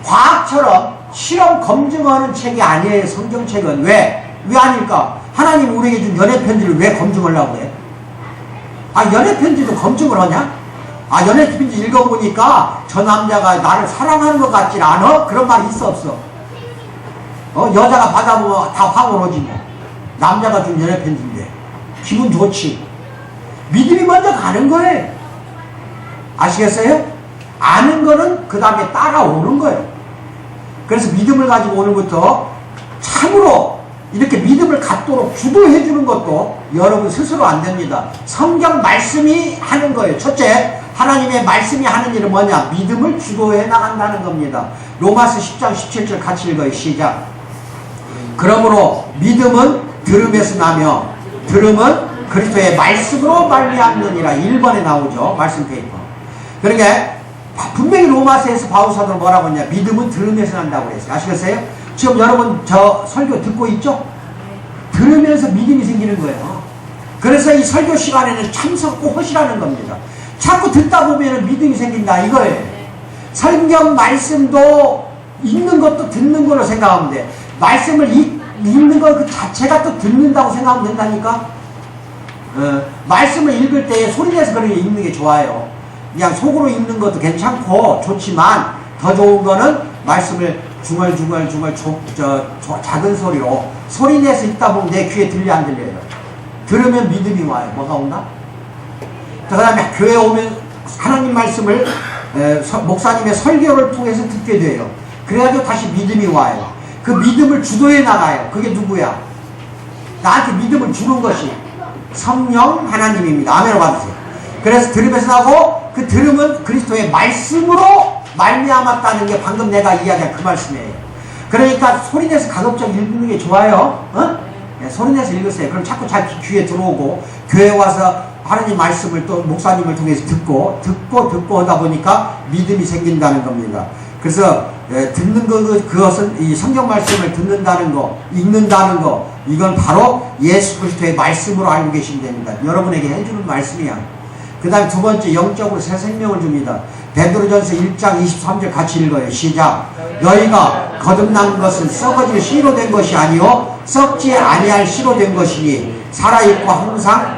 과학처럼 실험 검증하는 책이 아니에요. 성경책은. 왜 아닐까? 하나님 우리에게 준 연애편지를 왜 검증하려고 해? 아, 연애편지도 검증을 하냐? 아, 연애편지 읽어보니까 저 남자가 나를 사랑하는 것 같지 않아? 그런 말이 있어 없어? 여자가 받아보면 다 화가 오지 뭐. 남자가 준 연애편지인데 기분 좋지. 믿음이 먼저 가는 거예요. 아시겠어요? 아는 거는 그 다음에 따라오는 거예요. 그래서 믿음을 가지고 오늘부터 참으로 이렇게 믿음을 갖도록 주도해 주는 것도 여러분 스스로 안 됩니다. 성경 말씀이 하는 거예요. 첫째, 하나님의 말씀이 하는 일은 뭐냐? 믿음을 주도해 나간다는 겁니다. 로마서 10장 17절 같이 읽어요. 시작. 그러므로 믿음은 들음에서 나며 들음은 그리스도의 말씀으로 말미암느니라. 1번에 나오죠. 말씀 페이퍼. 그러니까 분명히 로마서에서 바울 사도는 뭐라고 했냐? 믿음은 들음에서 난다고 그랬어요. 아시겠어요? 지금 여러분 저 설교 듣고 있죠? 들으면서 믿음이 생기는 거예요. 그래서 이 설교 시간에는 참석 꼭 하시라는 겁니다. 자꾸 듣다 보면 믿음이 생긴다 이거예요. 성경 말씀도 읽는 것도 듣는 걸로 생각하면 돼. 말씀을 읽는 것 그 자체가 또 듣는다고 생각하면 된다니까. 말씀을 읽을 때 소리내서 그렇게 읽는 게 좋아요. 그냥 속으로 읽는 것도 괜찮고 좋지만 더 좋은 거는 말씀을 중얼중얼 작은 소리로 소리내서 읽다 보면 내 귀에 들려 안 들려요? 들으면 믿음이 와요. 뭐가 온다? 그 다음에 교회 오면 하나님 말씀을 목사님의 설교를 통해서 듣게 돼요. 그래가지고 다시 믿음이 와요. 그 믿음을 주도해 나가요. 그게 누구야? 나한테 믿음을 주는 것이 성령 하나님입니다. 아멘을 받으세요. 그래서 들음에서 나고 그 들음은 그리스도의 말씀으로 말미암았다는 게 방금 내가 이야기한 그 말씀이에요. 그러니까 소리내서 가급적 읽는 게 좋아요. 네, 소리내서 읽으세요. 그럼 자꾸 자기 귀에 들어오고 교회 와서 하나님 말씀을 또 목사님을 통해서 듣고 하다 보니까 믿음이 생긴다는 겁니다. 그래서 듣는 그것은 이 성경 말씀을 듣는다는 거, 읽는다는 거, 이건 바로 예수 그리스도의 말씀으로 알고 계시면 됩니다. 여러분에게 해주는 말씀이야. 그 다음에 두 번째, 영적으로 새 생명을 줍니다. 베드로전서 1장 23절 같이 읽어요. 시작. 너희가 거듭난 것은 썩어질 씨로 된 것이 아니요 썩지 아니할 씨로 된 것이니 살아있고 항상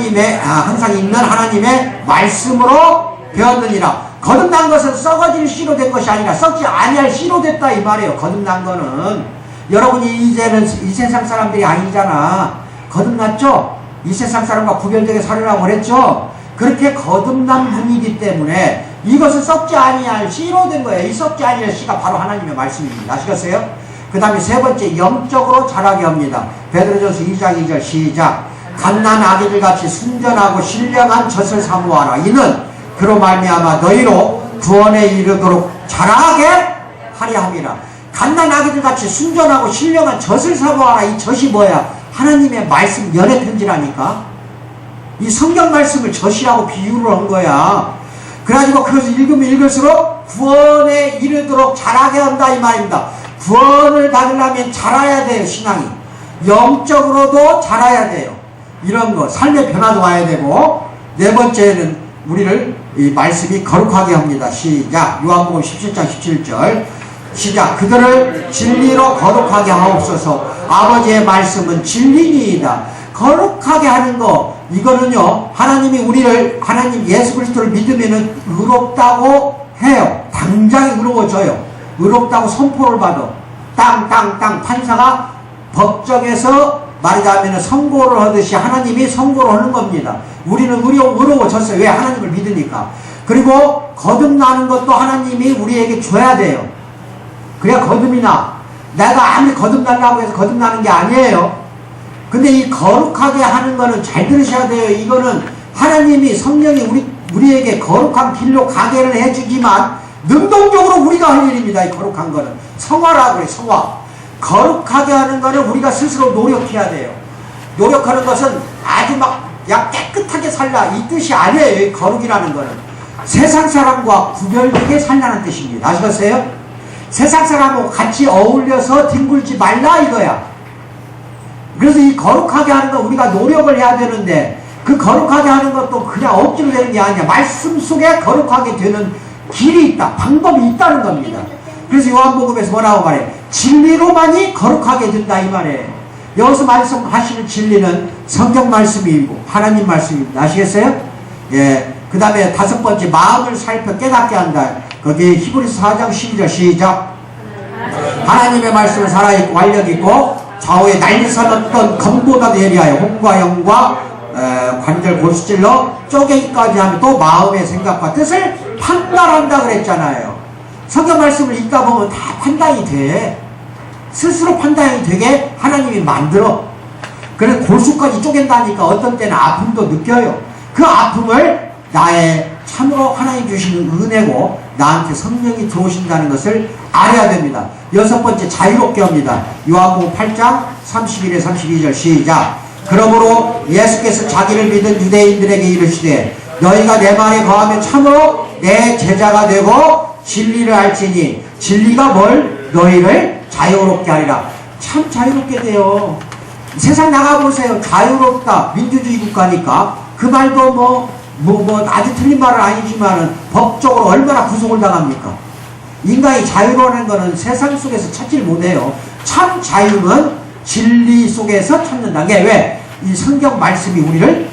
있는 하나님의 말씀으로 되었느니라. 거듭난 것은 썩어질 씨로 된 것이 아니라 썩지 아니할 씨로 됐다 이 말이에요. 거듭난 거는 여러분이 이제는 이 세상 사람들이 아니잖아. 거듭났죠? 이 세상 사람과 구별되게 살으라고 그랬죠? 그렇게 거듭난 분이기 때문에 이것은 썩지 아니할 씨로 된 거예요. 이 썩지 아니할 씨가 바로 하나님의 말씀입니다. 아시겠어요? 그 다음에 세 번째, 영적으로 자라게 합니다. 베드로전서 2장 2절 시작. 갓난 아기들 같이 순전하고 신령한 젖을 사모하라. 이는 그로 말미암아 너희로 구원에 이르도록 자라게 하려 함이라. 갓난 아기들 같이 순전하고 신령한 젖을 사모하라. 이 젖이 뭐야? 하나님의 말씀, 연애 편지라니까. 이 성경 말씀을 젖이라고 비유를 한 거야. 그래가지고 그것을 읽으면 읽을수록 구원에 이르도록 자라게 한다 이 말입니다. 구원을 받으려면 자라야 돼요. 신앙이 영적으로도 자라야 돼요. 이런 거 삶의 변화도 와야 되고, 네 번째는 우리를 이 말씀이 거룩하게 합니다. 시작. 요한복음 17장 17절 시작. 그들을 진리로 거룩하게 하옵소서. 아버지의 말씀은 진리니이다. 거룩하게 하는 거, 이거는요, 하나님이 우리를, 하나님 예수 그리스도를 믿으면은 의롭다고 해요. 당장 의로워져요. 의롭다고 선포를 받아. 땅 판사가 법정에서 말하자면 선고를 하듯이 하나님이 선고를 하는 겁니다. 우리는 의로워졌어요. 왜? 하나님을 믿으니까. 그리고 거듭나는 것도 하나님이 우리에게 줘야 돼요. 그래야 거듭이 나. 내가 아무리 거듭나려고 해서 거듭나는 게 아니에요. 근데 이 거룩하게 하는 거는 잘 들으셔야 돼요. 이거는 하나님이 성령이 우리에게 거룩한 길로 가게를 해주지만 능동적으로 우리가 할 일입니다. 이 거룩한 거는 성화라고 그래. 성화. 거룩하게 하는 거는 우리가 스스로 노력해야 돼요. 노력하는 것은 아주 깨끗하게 살라 이 뜻이 아니에요. 이 거룩이라는 거는 세상 사람과 구별되게 살라는 뜻입니다. 아시겠어요? 세상 사람하고 같이 어울려서 뒹굴지 말라 이거야. 그래서 이 거룩하게 하는 거 우리가 노력을 해야 되는데, 그 거룩하게 하는 것도 그냥 억지로 되는 게 아니야. 말씀 속에 거룩하게 되는 길이 있다. 방법이 있다는 겁니다. 그래서 요한복음에서 뭐라고 말해? 진리로만이 거룩하게 된다 이 말이에요. 여기서 말씀하시는 진리는 성경 말씀이고 하나님 말씀입니다. 아시겠어요? 예. 그 다음에 다섯 번째, 마음을 살펴 깨닫게 한다. 거기 히브리서 4장 12절 시작. 하나님의 말씀은 살아있고 활력있고 좌우에 날선 어떤 검보다도 예리하여 혼과 영과 관절 골수질러 쪼개기까지 하면 또 마음의 생각과 뜻을 판단한다 그랬잖아요. 성경 말씀을 읽다 보면 다 판단이 돼. 스스로 판단이 되게 하나님이 만들어. 그래서 골수까지 쪼갠다니까 어떤 때는 아픔도 느껴요. 그 아픔을 나의 참으로 하나님 주시는 은혜고 나한테 성령이 들어오신다는 것을 알아야 됩니다. 여섯 번째, 자유롭게 합니다. 요한복음 8장 31에 32절 시작. 그러므로 예수께서 자기를 믿은 유대인들에게 이르시되 너희가 내 말에 거하면 참으로 내 제자가 되고 진리를 알지니 진리가 뭘? 너희를 자유롭게 하리라. 참 자유롭게 돼요. 세상 나가보세요. 자유롭다. 민주주의 국가니까 그 말도 아주 틀린 말은 아니지만은 법적으로 얼마나 구속을 당합니까? 인간이 자유로워하는 거는 세상 속에서 찾질 못해요. 참 자유는 진리 속에서 찾는다. 게 왜? 이 성경 말씀이 우리를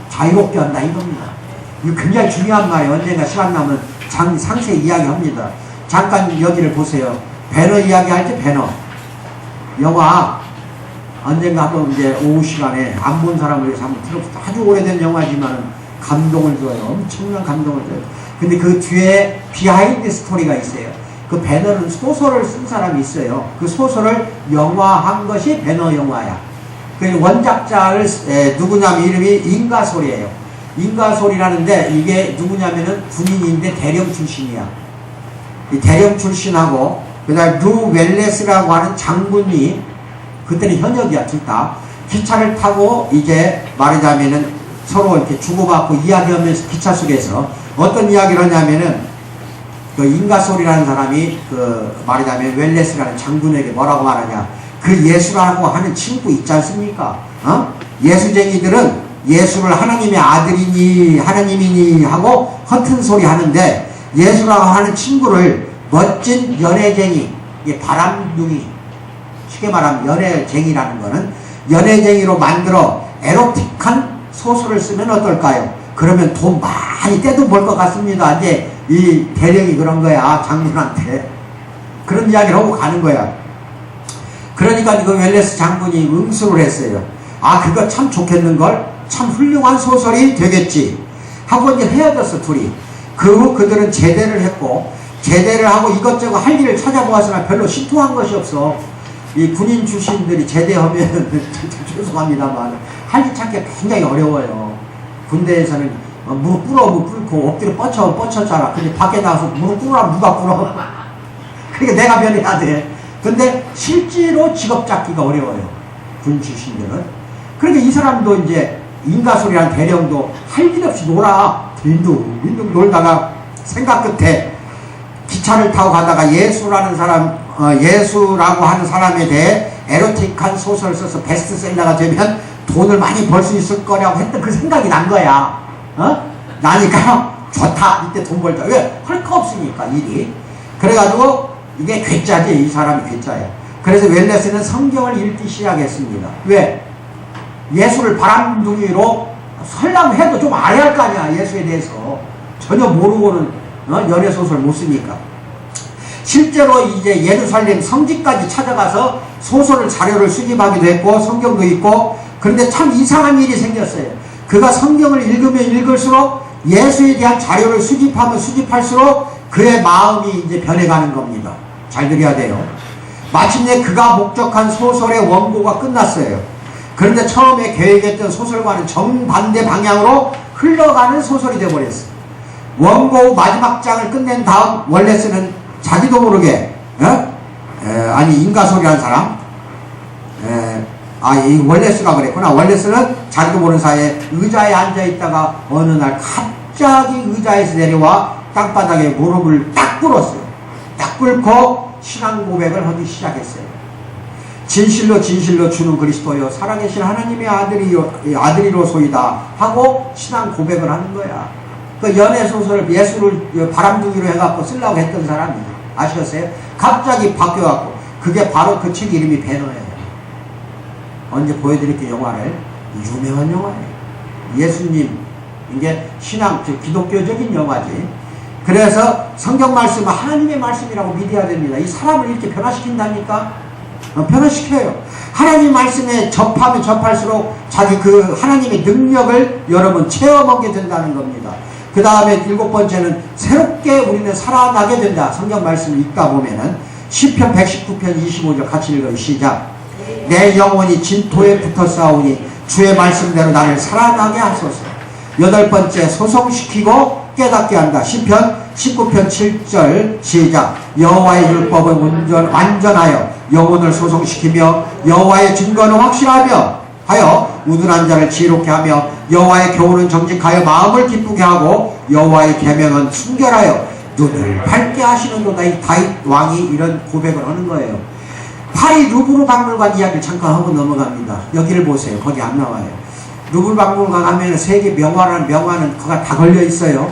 자유롭게 한다 이겁니다. 이거 굉장히 중요한 말이에요. 언젠가 시간 나면 상세히 이야기합니다. 잠깐 여기를 보세요. 배너 이야기할 때 배너. 영화 언젠가 한번 이제 오후 시간에 안 본 사람을 위해서 한번 틀어봤다. 아주 오래된 영화지만은 감동을 줘요. 엄청난 감동을 줘요. 근데 그 뒤에 비하인드 스토리가 있어요. 그 배너는 소설을 쓴 사람이 있어요. 그 소설을 영화한 것이 배너 영화야. 그 원작자를 누구냐면 이름이 인가솔이에요. 인가솔이라는데 이게 누구냐면은 군인인데 대령 출신이야. 이 대령 출신하고 그다음 루 웰레스라고 하는 장군이 그때는 현역이야 둘 다. 기차를 타고 이제 말하자면은 서로 이렇게 주고받고 이야기하면서 기차 속에서 어떤 이야기를 하냐면은 그 인가솔이라는 사람이 그 말하자면 웰레스라는 장군에게 뭐라고 말하냐. 그 예수라고 하는 친구 있지 않습니까? 예수쟁이들은 예수를 하나님의 아들이니 하나님이니 하고 허튼 소리 하는데 예수라고 하는 친구를 멋진 연애쟁이, 바람둥이, 쉽게 말하면 연애쟁이라는 거는 연애쟁이로 만들어 에로틱한 소설을 쓰면 어떨까요? 그러면 돈 많이 떼도 벌 것 같습니다. 이제 이 대령이 그런 거야. 장군한테. 그런 이야기를 하고 가는 거야. 그러니까 이거 웰레스 장군이 응수를 했어요. 아, 그거 참 좋겠는걸? 참 훌륭한 소설이 되겠지. 하고 이제 헤어졌어, 둘이. 그 후 그들은 제대를 했고, 제대를 하고 이것저것 할 일을 찾아보았으나 별로 신통한 것이 없어. 이 군인 출신들이 제대하면, 죄송합니다만, 할 일 찾기가 굉장히 어려워요. 군대에서는 무릎 꿇고 엎드려 뻗쳤잖아. 근데 밖에 나가서 무릎 꿇으라면 누가 꿇어? 그러니까 내가 변해야 돼. 근데 실제로 직업 잡기가 어려워요. 군 출신들은. 그러니까 이 사람도 이제 인가솔이라는 대령도 할 일 없이 놀아. 빈둥 놀다가 생각 끝에 기차를 타고 가다가 예수라는 사람, 예수라고 하는 사람에 대해 에로틱한 소설을 써서 베스트셀러가 되면 돈을 많이 벌 수 있을 거라고 했던 그 생각이 난 거야. 나니까 좋다. 이때 돈 벌자. 왜? 할 거 없으니까 일이. 그래가지고 이게 괴짜지. 이 사람이 괴짜야. 그래서 웰레스는 성경을 읽기 시작했습니다. 왜? 예수를 바람둥이로 설령 해도 좀 알아야 할 거 아니야. 예수에 대해서. 전혀 모르고는 연애소설 못 쓰니까. 실제로 이제 예루살렘 성지까지 찾아가서 소설을 자료를 수집하기도 했고 성경도 있고. 그런데 참 이상한 일이 생겼어요. 그가 성경을 읽으면 읽을수록 예수에 대한 자료를 수집하면 수집할수록 그의 마음이 이제 변해가는 겁니다. 잘 들어야 돼요. 마침내 그가 목적한 소설의 원고가 끝났어요. 그런데 처음에 계획했던 소설과는 정반대 방향으로 흘러가는 소설이 되어버렸어요. 원고 마지막 장을 끝낸 다음 웰레스는 자기도 모르게 인가솔이라는 사람 이 웰레스가 그랬구나. 웰레스는 자기도 모르는 사이에 의자에 앉아있다가 어느 날 갑자기 의자에서 내려와 땅바닥에 무릎을 딱 꿇었어요. 딱 꿇고 신앙 고백을 하기 시작했어요. 진실로 주는 그리스도여 살아계신 하나님의 아들이로소이다 하고 신앙 고백을 하는 거야. 그 연애소설 예수를 바람둥이로 해갖고 쓰려고 했던 사람이 아시겠어요? 갑자기 바뀌어갖고 그게 바로 그 책 이름이 배너예요. 언제 보여드릴게요. 영화를. 유명한 영화예요. 예수님 이게 신앙 기독교적인 영화지. 그래서 성경 말씀은 하나님의 말씀이라고 믿어야 됩니다. 이 사람을 이렇게 변화시킨다니까. 변화시켜요. 하나님 말씀에 접하면 접할수록 자기 그 하나님의 능력을 여러분 체험하게 된다는 겁니다. 그 다음에 7번째는 새롭게 우리는 살아나게 된다. 성경 말씀을 읽다 보면은 시편 119편 25절 같이 읽어요. 시작. 내 영혼이 진토에 붙어 싸우니 주의 말씀대로 나를 살아나게 하소서. 8번째 소성시키고 깨닫게 한다. 시편 19편 7절 시작. 여호와의 율법은 완전하여 영혼을 소성시키며 여호와의 증거는 확실하며 하여 우둔한 자를 지혜롭게 하며 여호와의 교훈은 정직하여 마음을 기쁘게 하고 여호와의 계명은 순결하여 눈을 밝게 하시는도다. 이 다윗 왕이 이런 고백을 하는 거예요. 파리 루브르 박물관 이야기를 잠깐 하고 넘어갑니다. 여기를 보세요. 거기 안 나와요. 루브르 박물관 가면 세계 명화라는 명화는 그가 다 걸려 있어요.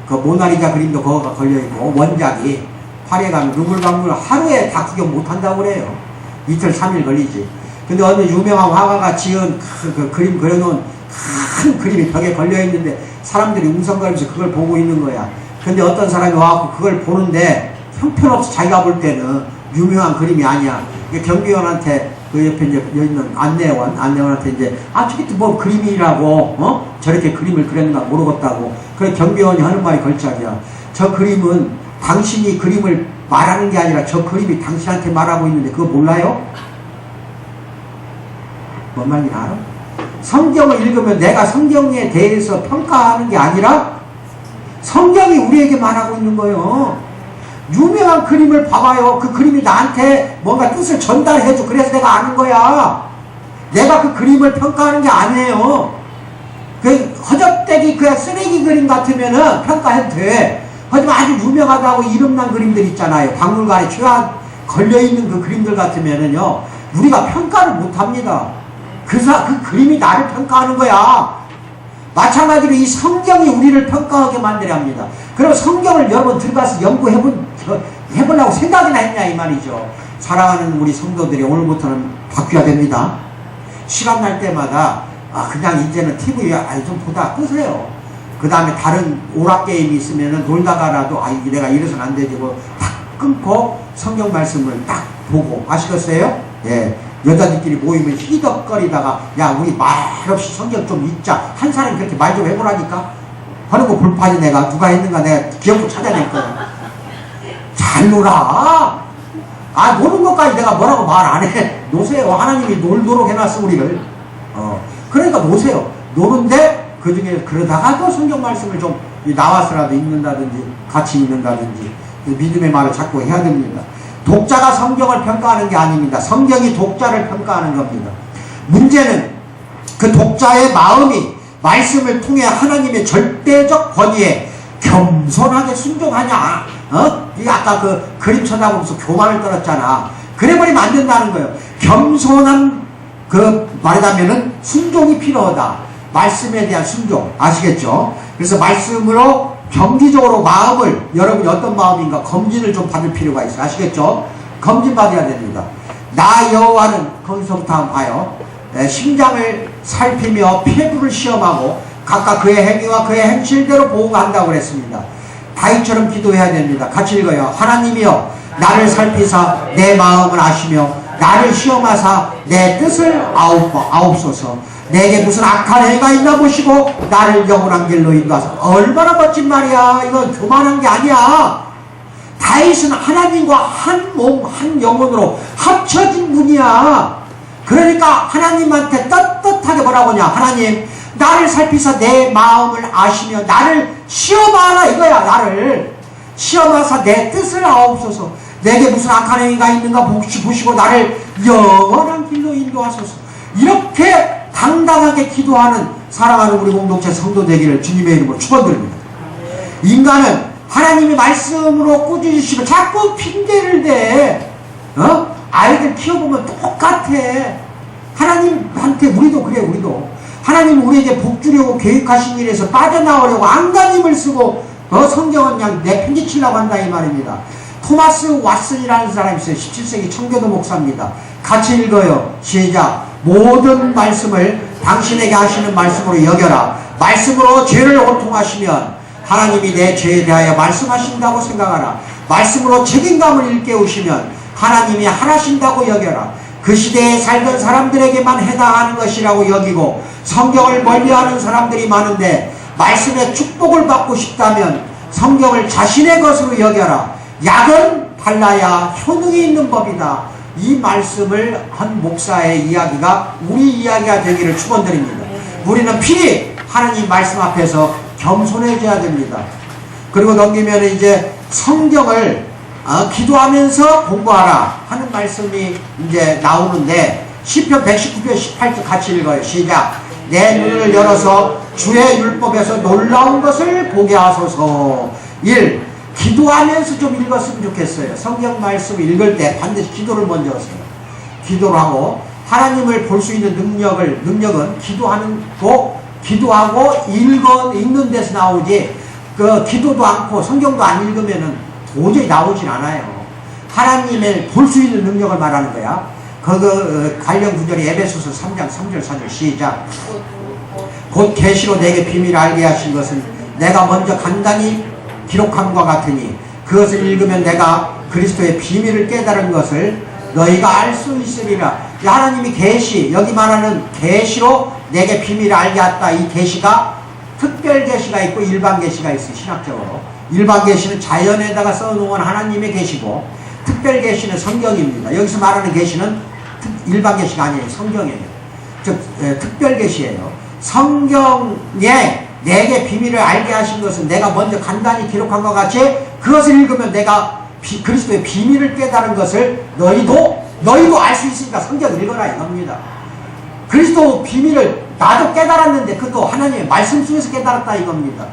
그 모나리자 그림도 거기가 걸려 있고 원작이 파리에 가면 루브르 박물관 하루에 다 구경 못 한다고 그래요. 이틀 3일 걸리지. 근데 어느 유명한 화가가 지은 그 그림 그려놓은 큰 그림이 벽에 걸려 있는데 사람들이 웅성거리면서 그걸 보고 있는 거야. 근데 어떤 사람이 와갖고 그걸 보는데 형편없어. 자기가 볼 때는 유명한 그림이 아니야. 경비원한테 그 옆에 이제 여기 있는 안내원한테 이제 저기 또 뭐 그림이라고 저렇게 그림을 그렸나 모르겠다고. 그래 경비원이 하는 말이 걸작이야. 저 그림은 당신이 그림을 말하는 게 아니라 저 그림이 당신한테 말하고 있는데 그거 몰라요? 뭔 말인지 알아? 성경을 읽으면 내가 성경에 대해서 평가하는 게 아니라 성경이 우리에게 말하고 있는 거예요. 유명한 그림을 봐봐요. 그 그림이 나한테 뭔가 뜻을 전달해줘. 그래서 내가 아는 거야. 내가 그 그림을 평가하는 게 아니에요. 그 허접대기 그냥 쓰레기 그림 같으면은 평가해도 돼. 하지만 아주 유명하다고 이름난 그림들 있잖아요. 박물관에 최하 걸려있는 그 그림들 같으면은요, 우리가 평가를 못합니다. 그 그림이 나를 평가하는 거야. 마찬가지로 이 성경이 우리를 평가하게 만들어야 합니다. 그럼 성경을 여러분 들어가서 해보려고 생각이나 했냐 이 말이죠. 사랑하는 우리 성도들이 오늘부터는 바뀌어야 됩니다. 시간 날 때마다 그냥 이제는 TV에 좀 보다 끄세요. 그 다음에 다른 오락게임이 있으면은 놀다가라도 내가 이래서는 안 되지 뭐 딱 끊고 성경 말씀을 딱 보고. 아시겠어요? 예. 여자들끼리 모이면 희덕거리다가 야 우리 말없이 성경 좀 읽자. 한 사람이 그렇게 말 좀 해보라니까. 하는 거 불판이 내가 누가 했는가 내가 기억도 찾아낼 거야. 잘 놀아. 노는 것까지 내가 뭐라고 말 안 해. 노세요. 하나님이 놀도록 해놨어 우리를. 그러니까 노세요. 노는데 그 중에 그러다가도 성경 말씀을 좀 나와서라도 읽는다든지 같이 읽는다든지 믿음의 말을 자꾸 해야 됩니다. 독자가 성경을 평가하는 게 아닙니다. 성경이 독자를 평가하는 겁니다. 문제는 그 독자의 마음이 말씀을 통해 하나님의 절대적 권위에 겸손하게 순종하냐. 이 아까 그 그림 쳐다보면서 교만을 떨었잖아. 그래버리면 안 된다는 거예요. 겸손한 말하자면은 순종이 필요하다. 말씀에 대한 순종. 아시겠죠? 그래서 말씀으로 정기적으로 마음을, 여러분이 어떤 마음인가 검진을 좀 받을 필요가 있어요. 아시겠죠? 검진 받아야 됩니다. 나 여호와는 거기서부터 한번 봐요. 심장을 살피며 폐부를 시험하고 각각 그의 행위와 그의 행실대로 보호한다고 그랬습니다. 다윗처럼 기도해야 됩니다. 같이 읽어요. 하나님이여 나를 살피사 내 마음을 아시며 나를 시험하사 내 뜻을 아옵소서. 내게 무슨 악한 해가 있나 보시고 나를 영원한 길로 인도하소서. 얼마나 멋진 말이야. 이건 교만한 게 아니야. 다윗은 하나님과 한 몸, 한 영혼으로 합쳐진 분이야. 그러니까 하나님한테 떳떳하게 뭐라고 하냐. 하나님 나를 살피사 내 마음을 아시며 나를 시험하라 이거야. 나를 시험하사 내 뜻을 아옵소서. 내게 무슨 악한 행위가 있는가 보시고 나를 영원한 길로 인도하소서. 이렇게 당당하게 기도하는 사랑하는 우리 공동체 성도 되기를 주님의 이름으로 축원드립니다. 인간은 하나님의 말씀으로 꾸짖으시면 자꾸 핑계를 대. 아이들 키워보면 똑같아. 하나님한테 우리도 그래. 우리도 하나님 우리에게 복 주려고 계획하신 일에서 빠져나오려고 안간힘을 쓰고 성경은 그냥 내팽개치려고 한다 이 말입니다. 토마스 왓슨이라는 사람이 있어요. 17세기 청교도 목사입니다. 같이 읽어요. 시작. 모든 말씀을 당신에게 하시는 말씀으로 여겨라. 말씀으로 죄를 호통하시면 하나님이 내 죄에 대하여 말씀하신다고 생각하라. 말씀으로 책임감을 일깨우시면 하나님이 하나신다고 여겨라. 그 시대에 살던 사람들에게만 해당하는 것이라고 여기고 성경을 멀리하는 사람들이 많은데 말씀의 축복을 받고 싶다면 성경을 자신의 것으로 여겨라. 약은 발라야 효능이 있는 법이다. 이 말씀을 한 목사의 이야기가 우리 이야기가 되기를 축원드립니다. 우리는 필히 하나님 말씀 앞에서 겸손해져야 됩니다. 그리고 넘기면 이제 성경을 기도하면서 공부하라 하는 말씀이 이제 나오는데 시편 119편 18절 같이 읽어요. 시작. 내 눈을 열어서 주의 율법에서 놀라운 것을 보게 하소서. 1. 기도하면서 좀 읽었으면 좋겠어요. 성경 말씀 읽을 때 반드시 기도를 먼저 하세요. 기도를 하고 하나님을 볼 수 있는 능력은 기도하고 읽는 데서 나오지 기도도 않고 성경도 안 읽으면은 도저히 나오진 않아요. 하나님을 볼 수 있는 능력을 말하는 거야. 관련 구절이 에베소서 3장 3절 4절 시작. 곧 계시로 내게 비밀을 알게 하신 것은 내가 먼저 간단히 기록함과 같으니 그것을 읽으면 내가 그리스도의 비밀을 깨달은 것을 너희가 알 수 있으리라. 하나님이 계시, 여기 말하는 계시로 내게 비밀을 알게 했다. 이 계시가 특별 계시가 있고 일반 계시가 있어요. 신학적으로. 일반 계시는 자연에다가 써놓은 하나님의 계시고, 특별 계시는 성경입니다. 여기서 말하는 계시는 일반 계시가 아니에요. 성경이에요. 즉 특별 계시예요. 성경에 내게 비밀을 알게 하신 것은 내가 먼저 간단히 기록한 것 같이 그것을 읽으면 내가 그리스도의 비밀을 깨달은 것을 너희도 알 수 있으니까 성경을 읽어라 이겁니다. 그리스도 비밀을 나도 깨달았는데 그것도 하나님의 말씀 속에서 깨달았다 이겁니다.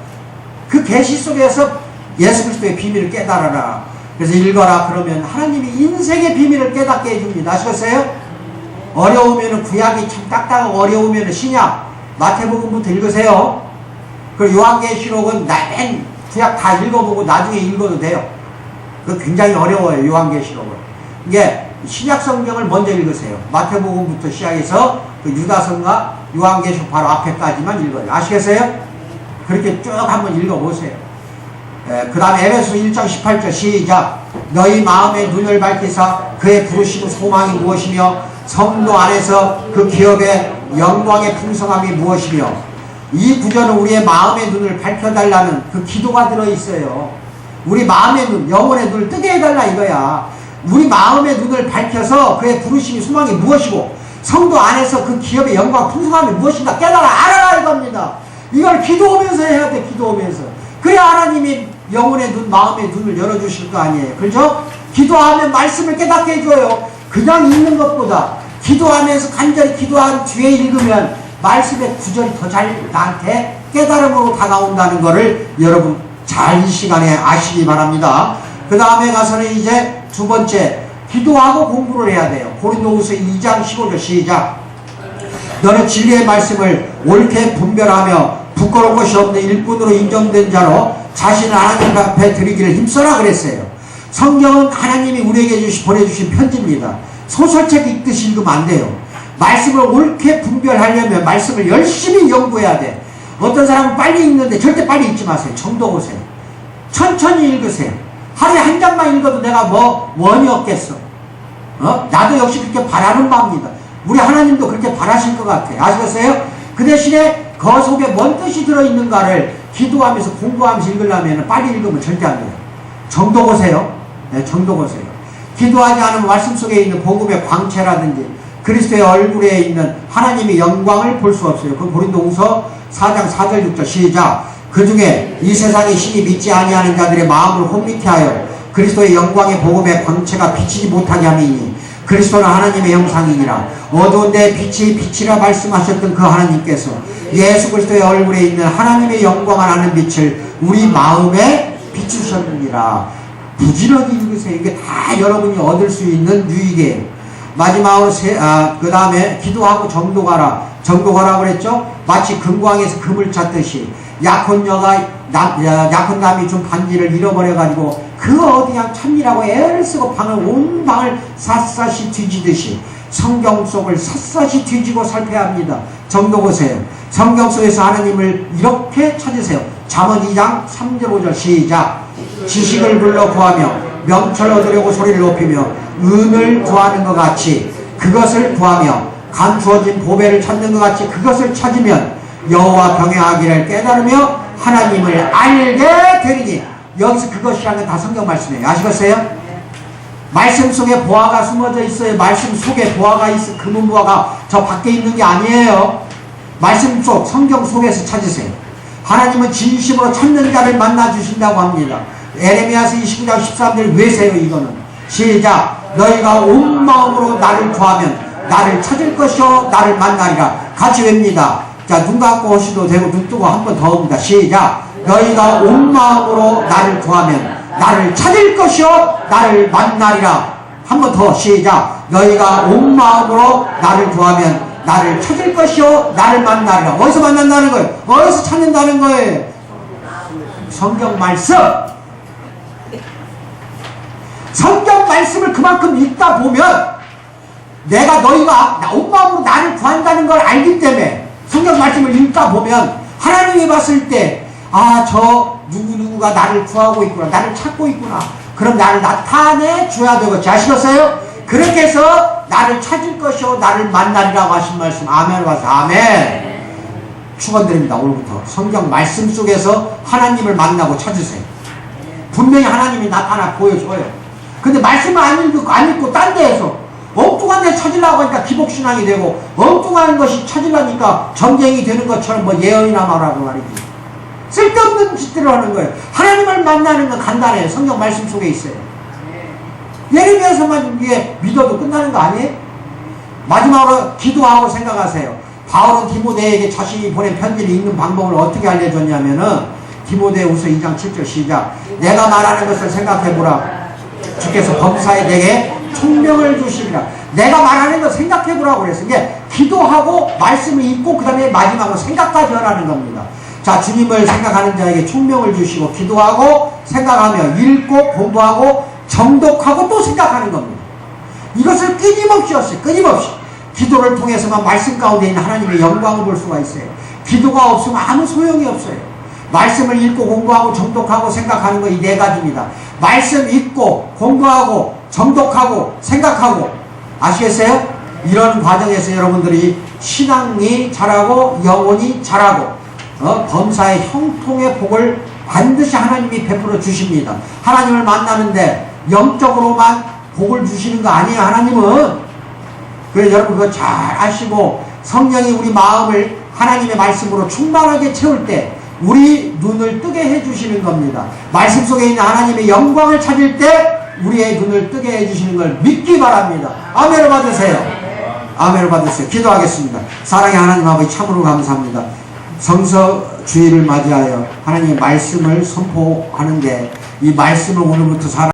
그 계시 속에서 예수 그리스도의 비밀을 깨달아라. 그래서 읽어라 그러면 하나님이 인생의 비밀을 깨닫게 해줍니다. 아시겠어요? 어려우면 구약이 참 딱딱하고 어려우면 신약 마태복음부터 읽으세요. 그리고 요한계시록은 맨 구약 다 읽어보고 나중에 읽어도 돼요. 그 굉장히 어려워요. 요한계시록은. 이게 신약 성경을 먼저 읽으세요. 마태복음부터 시작해서 그 유다서인가 요한계시록 바로 앞에까지만 읽어요. 아시겠어요? 그렇게 쭉 한번 읽어보세요. 그 다음에 에베소 1장 18절 시작. 너희 마음의 눈을 밝히사 그의 부르심의 소망이 무엇이며 성도 안에서 그 기업의 영광의 풍성함이 무엇이며. 이 구절은 우리의 마음의 눈을 밝혀달라는 그 기도가 들어있어요. 우리 마음의 눈, 영혼의 눈을 뜨게 해달라 이거야. 우리 마음의 눈을 밝혀서 그의 부르심이 소망이 무엇이고 성도 안에서 그 기업의 영광 풍성함이 무엇인가 깨달아 알아라 이겁니다. 이걸 기도하면서 해야 돼. 기도하면서. 그래야 하나님이 영혼의 눈, 마음의 눈을 열어주실 거 아니에요. 그렇죠? 기도하면 말씀을 깨닫게 해줘요. 그냥 읽는 것보다 기도하면서 간절히 기도한 뒤에 읽으면 말씀의 구절이 더 잘 나한테 깨달음으로 다가온다는 것을 여러분 잘 이 시간에 아시기 바랍니다. 그 다음에 가서는 이제 두 번째, 기도하고 공부를 해야 돼요. 고린도후서 2장 15절 시작. 너는 진리의 말씀을 옳게 분별하며 부끄러운 것이 없는 일꾼으로 인정된 자로 자신을 하나님 앞에 드리기를 힘써라 그랬어요. 성경은 하나님이 우리에게 보내주신 편지입니다. 소설책 읽듯이 읽으면 안 돼요. 말씀을 옳게 분별하려면 말씀을 열심히 연구해야 돼. 어떤 사람은 빨리 읽는데 절대 빨리 읽지 마세요. 정도 보세요. 천천히 읽으세요. 하루에 한 장만 읽어도 내가 원이 없겠어. 나도 역시 그렇게 바라는 바입니다. 우리 하나님도 그렇게 바라실 것 같아요. 아시겠어요? 그 대신에 그 속에 뭔 뜻이 들어있는가를 기도하면서 공부하면서 읽으려면 빨리 읽으면 절대 안 돼요. 정도 보세요. 네, 정도 보세요. 기도하지 않으면 말씀 속에 있는 복음의 광채라든지 그리스도의 얼굴에 있는 하나님의 영광을 볼 수 없어요. 그 고린도후서 4장 4절 6절 시작. 그 중에 이 세상의 신이 믿지 아니하는 자들의 마음을 혼미케 하여 그리스도의 영광의 복음의 광채가 비치지 못하게 함이니 그리스도는 하나님의 형상이니라. 어두운 데 빛이 빛이라 말씀하셨던 그 하나님께서 예수 그리스도의 얼굴에 있는 하나님의 영광을 아는 빛을 우리 마음에 비추셨느니라. 부지런히 읽으세요. 이게 다 여러분이 얻을 수 있는 유익이에요. 마지막으로 그 다음에 기도하고 정독하라. 정독하라고 그랬죠? 마치 금광에서 금을 찾듯이 약혼 남이 준 반지를 잃어버려가지고 그 어디 그냥 찾느라고 애를 쓰고 온 방을 샅샅이 뒤지듯이 성경 속을 샅샅이 뒤지고 살펴야 합니다. 정독 보세요. 성경 속에서 하나님을 이렇게 찾으세요. 잠언 2장 3절 5절 시작. 지식을 불러 구하며 명철 얻으려고 소리를 높이며 은을 구하는 것 같이 그것을 구하며 감추어진 보배를 찾는 것 같이 그것을 찾으면 여호와 병행하기를 깨달으며 하나님을 알게 되리니. 여기서 그것이라는 건 다 성경 말씀이에요. 아시겠어요? 말씀 속에 보화가 숨어져 있어요. 말씀 속에 보화가 있어. 금은 보화가 저 밖에 있는 게 아니에요. 말씀 속 성경 속에서 찾으세요. 하나님은 진심으로 찾는 자를 만나 주신다고 합니다. 에레미야서 29장 13절 외세요. 이거는 시작. 너희가 온 마음으로 나를 구하면 나를 찾을 것이요 나를 만나리라. 같이 웹니다. 자, 눈 감고 오시도 되고 눈 뜨고 한 번 더 옵니다. 시작. 너희가 온 마음으로 나를 구하면 나를 찾을 것이요 나를 만나리라. 한 번 더 시작. 너희가 온 마음으로 나를 구하면 나를 찾을 것이요 나를 만나리라. 어디서 만난다는 거예요? 어디서 찾는다는 거예요? 성경 말씀. 성경 말씀을 그만큼 읽다 보면 내가 너희가 온 마음으로 나를 구한다는 걸 알기 때문에 성경 말씀을 읽다 보면 하나님이 봤을 때 저 누구누구가 나를 구하고 있구나, 나를 찾고 있구나, 그럼 나를 나타내 줘야 되겠지. 아시겠어요? 그렇게 해서 나를 찾을 것이요 나를 만나리라고 하신 말씀 아멘 와서 아멘. 축원드립니다. 오늘부터 성경 말씀 속에서 하나님을 만나고 찾으세요. 분명히 하나님이 나타나 보여줘요. 근데 말씀을 안 읽고 딴 데에서 엉뚱한 데 찾으려고 하니까 기복신앙이 되고 엉뚱한 것이 찾으려니까 전쟁이 되는 것처럼 뭐 예언이나 말하고 말이지. 쓸데없는 짓들을 하는 거예요. 하나님을 만나는 건 간단해요. 성경 말씀 속에 있어요. 예레미야서만 위에 믿어도 끝나는 거 아니에요? 마지막으로 기도하고 생각하세요. 바울은 디모데에게 자신이 보낸 편지를 읽는 방법을 어떻게 알려줬냐면은 디모데후서 2장 7절 시작. 내가 말하는 것을 생각해보라. 주께서 범사에 내게 총명을 주시리라. 내가 말하는 것 생각해보라고 그랬어요. 이게 기도하고 말씀을 읽고 그 다음에 마지막으로 생각까지 하라는 겁니다. 자, 주님을 생각하는 자에게 총명을 주시고 기도하고 생각하며 읽고 공부하고 정독하고 또 생각하는 겁니다. 이것을 끊임없이 했어요. 끊임없이. 기도를 통해서만 말씀 가운데 있는 하나님의 영광을 볼 수가 있어요. 기도가 없으면 아무 소용이 없어요. 말씀을 읽고 공부하고 정독하고 생각하는 거 이 네 가지입니다. 말씀 읽고 공부하고 정독하고 생각하고 아시겠어요? 이런 과정에서 여러분들이 신앙이 자라고 영혼이 자라고 범사의 형통의 복을 반드시 하나님이 베풀어 주십니다. 하나님을 만나는데 영적으로만 복을 주시는 거 아니에요. 하나님은. 그래서 여러분 그거 잘 아시고 성령이 우리 마음을 하나님의 말씀으로 충만하게 채울 때 우리 눈을 뜨게 해주시는 겁니다. 말씀 속에 있는 하나님의 영광을 찾을 때 우리의 눈을 뜨게 해주시는 걸 믿기 바랍니다. 아멘을 받으세요. 아멘을 받으세요. 기도하겠습니다. 사랑의 하나님 아버지 참으로 감사합니다. 성서 주일을 맞이하여 하나님의 말씀을 선포하는데 이 말씀을 오늘부터